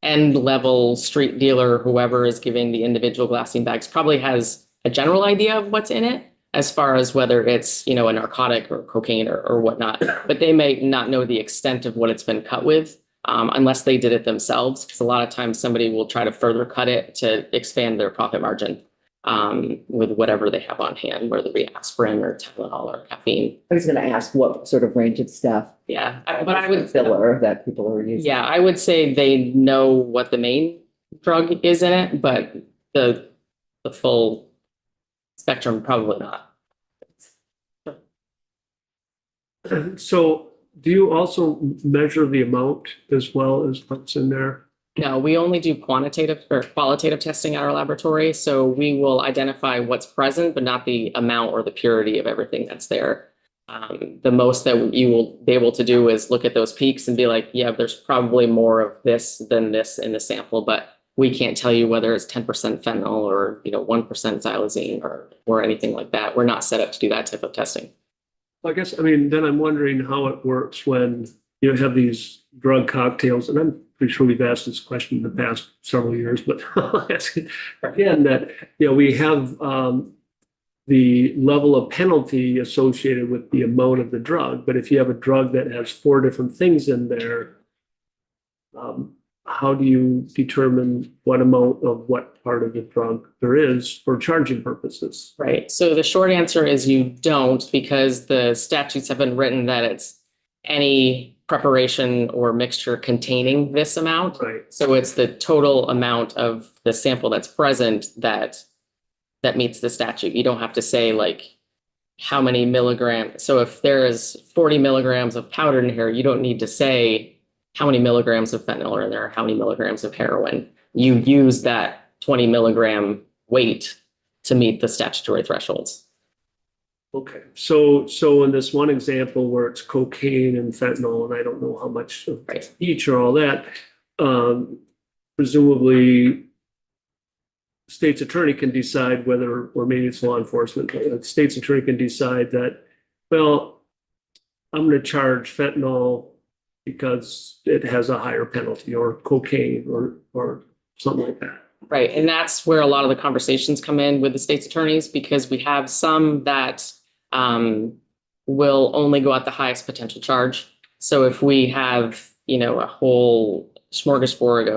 end level street dealer, whoever is giving the individual glassine bags, probably has a general idea of what's in it, as far as whether it's, a narcotic or cocaine or whatnot, but they may not know the extent of what it's been cut with, unless they did it themselves. Because a lot of times somebody will try to further cut it to expand their profit margin, with whatever they have on hand, whether it be aspirin or Tylenol or caffeine.
I was going to ask what sort of range of stuff.
Yeah, but I would
Filler that people are using.
Yeah, I would say they know what the main drug is in it, but the full spectrum, probably not.
So do you also measure the amount as well as what's in there?
No, we only do quantitative or qualitative testing at our laboratory. So we will identify what's present, but not the amount or the purity of everything that's there. The most that you will be able to do is look at those peaks and be like, yeah, there's probably more of this than this in the sample, but we can't tell you whether it's 10% fentanyl or 1% xylazine or anything like that. We're not set up to do that type of testing.
I guess, then I'm wondering how it works when you have these drug cocktails, and I'm pretty sure we've asked this question in the past several years, but I'll ask it again, that, we have the level of penalty associated with the amount of the drug. But if you have a drug that has 4 different things in there, how do you determine what amount of what part of the drug there is for charging purposes?
Right. So the short answer is you don't, because the statutes have been written that it's any preparation or mixture containing this amount.
Right.
So it's the total amount of the sample that's present that meets the statute. You don't have to say like how many milligrams. So if there is 40 milligrams of powder in here, you don't need to say how many milligrams of fentanyl are in there, how many milligrams of heroin. You use that 20 milligram weight to meet the statutory thresholds.
Okay, so in this one example where it's cocaine and fentanyl, and I don't know how much of
Right.
each or all that, presumably state's attorney can decide whether, or maybe it's law enforcement, the state's attorney can decide that, well, I'm going to charge fentanyl because it has a higher penalty, or cocaine or something like that.
Right, and that's where a lot of the conversations come in with the state's attorneys, because we have some that will only go at the highest potential charge. So if we have, a whole smorgasbord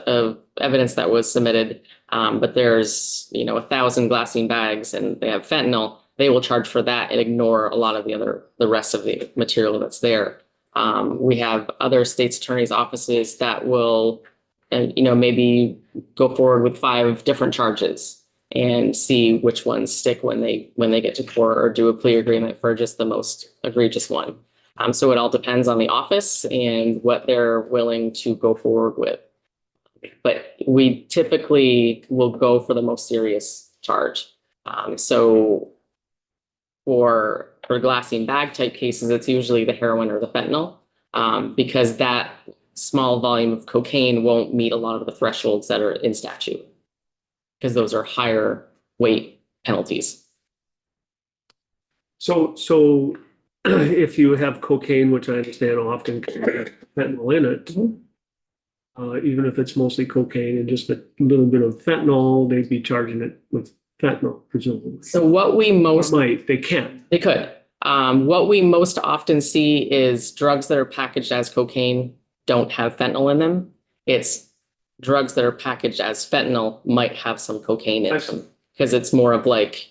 of evidence that was submitted, but there's, 1,000 glassine bags and they have fentanyl, they will charge for that and ignore a lot of the rest of the material that's there. We have other state's attorneys' offices that will, maybe go forward with 5 different charges and see which ones stick when they get to court, or do a plea agreement for just the most egregious one. So it all depends on the office and what they're willing to go forward with. But we typically will go for the most serious charge. So for glassine bag type cases, it's usually the heroin or the fentanyl, because that small volume of cocaine won't meet a lot of the thresholds that are in statute, because those are higher weight penalties.
So if you have cocaine, which I understand often can have fentanyl in it, even if it's mostly cocaine and just a little bit of fentanyl, they'd be charging it with fentanyl, presumably.
So what we most
They can.
They could. What we most often see is drugs that are packaged as cocaine don't have fentanyl in them. It's drugs that are packaged as fentanyl might have some cocaine in them, because it's more of like,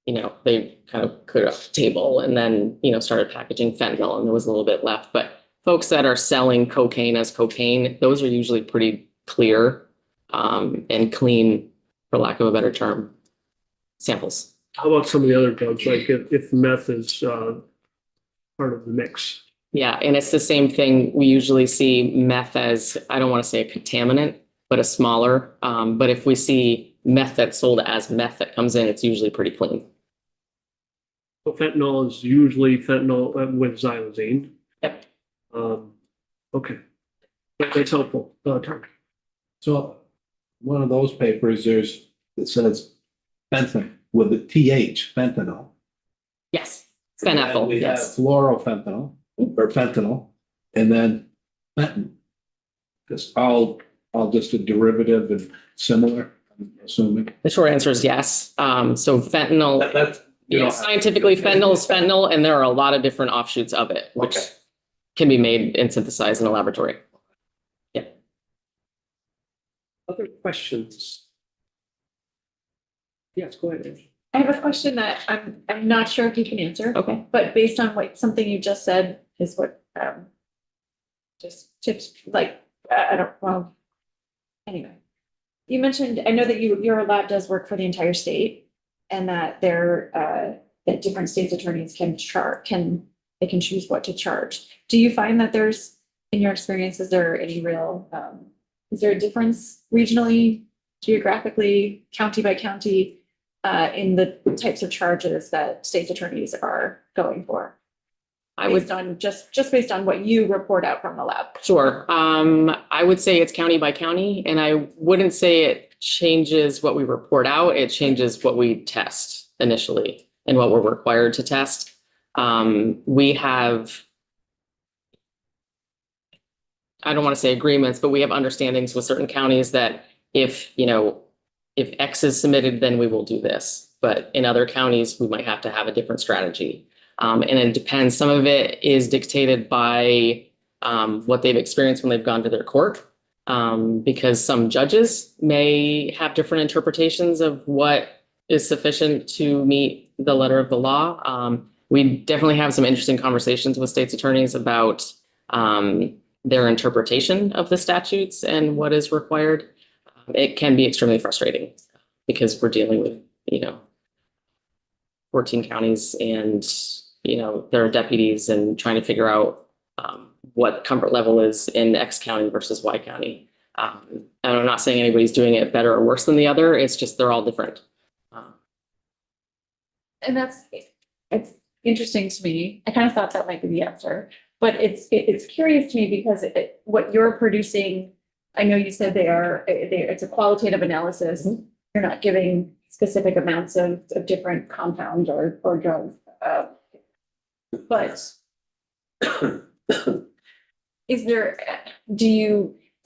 they kind of cleared up the table and then, started packaging fentanyl and there was a little bit left. But folks that are selling cocaine as cocaine, those are usually pretty clear and clean, for lack of a better term, samples.
How about some of the other drugs, like if meth is part of the mix?
Yeah, and it's the same thing. We usually see meth as, I don't want to say a contaminant, but a smaller. But if we see meth that's sold as meth that comes in, it's usually pretty clean.
So fentanyl is usually fentanyl with xylazine.
Yep.
Okay. That's helpful. Tom.
So one of those papers, it says fentanyl with the TH, fentanyl.
Yes,
And
phenethyl,
we have
yes.
fluorofentanyl or fentanyl, and then fenton. It's all just a derivative and similar, I'm assuming.
The short answer is yes. So fentanyl,
That's,
scientifically fentanyl is fentanyl, and there are a lot of different offshoots of it, which
Okay.
can be made and synthesized in a laboratory.
Other questions? Yes, go ahead.
I have a question that I'm not sure if you can answer.
Okay.
But based on something you just said is what, just tips, like, I don't, well, anyway. You mentioned, I know that your lab does work for the entire state, and that that different states' attorneys can they can choose what to charge. Do you find that there's, in your experience, is there any real, is there a difference regionally, geographically, county by county, in the types of charges that state's attorneys are going for?
I would
Based on just based on what you report out from the lab.
Sure. I would say it's county by county, and I wouldn't say it changes what we report out. It changes what we test initially and what we're required to test. We have, I don't want to say agreements, but we have understandings with certain counties that if X is submitted, then we will do this. But in other counties, we might have to have a different strategy. And it depends. Some of it is dictated by what they've experienced when they've gone to their court, because some judges may have different interpretations of what is sufficient to meet the letter of the law. We definitely have some interesting conversations with state's attorneys about their interpretation of the statutes and what is required. It can be extremely frustrating because we're dealing with, 14 counties and, there are deputies and trying to figure out what comfort level is in X county versus Y county. And I'm not saying anybody's doing it better or worse than the other. It's just they're all different.
And it's interesting to me. I kind of thought that might be the answer, but it's curious to me because what you're producing, I know you said it's a qualitative analysis.
Mhm.
You're not giving specific amounts of different compounds or drugs. But is there,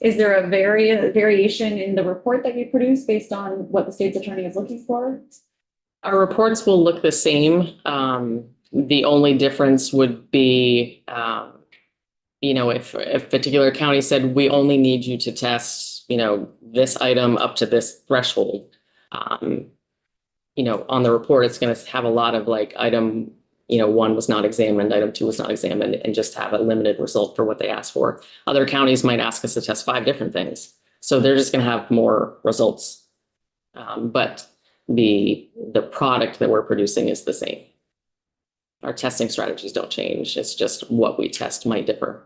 Is there a variation in the report that you produce based on what the state's attorney is looking for?
Our reports will look the same. The only difference would be, if a particular county said, we only need you to test, this item up to this threshold. On the report, it's going to have a lot of like item, 1 was not examined, item 2 was not examined, and just have a limited result for what they asked for. Other counties might ask us to test 5 different things. So they're just going to have more results. But the product that we're producing is the same. Our testing strategies don't change. It's just what we test might differ.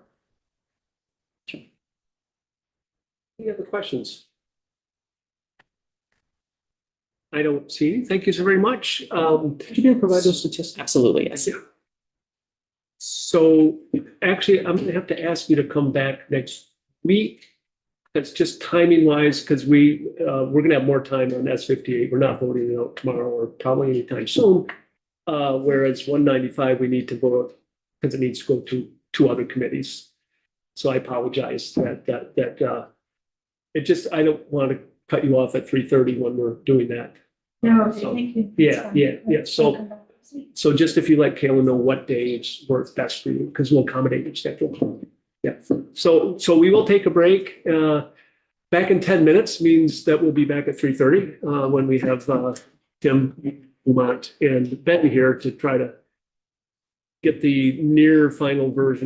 Any other questions? I don't see any. Thank you so very much.
Could you provide those statistics?
Absolutely, yes.
Yeah. So actually, I'm gonna have to ask you to come back next week. That's just timing wise, because we're gonna have more time on S58. We're not voting it out tomorrow or probably anytime soon. Whereas 195, we need to vote because it needs to go to 2 other committees. So I apologize that it just, I don't want to cut you off at 3:30 when we're doing that.
No,
So,
thank you.
Yeah. So just if you let Kayla know what days work best for you, because we'll accommodate your schedule. Yeah, so we will take a break. Back in 10 minutes means that we'll be back at 3:30 when we have Tim, Umont, and Betty here to try to get the near final version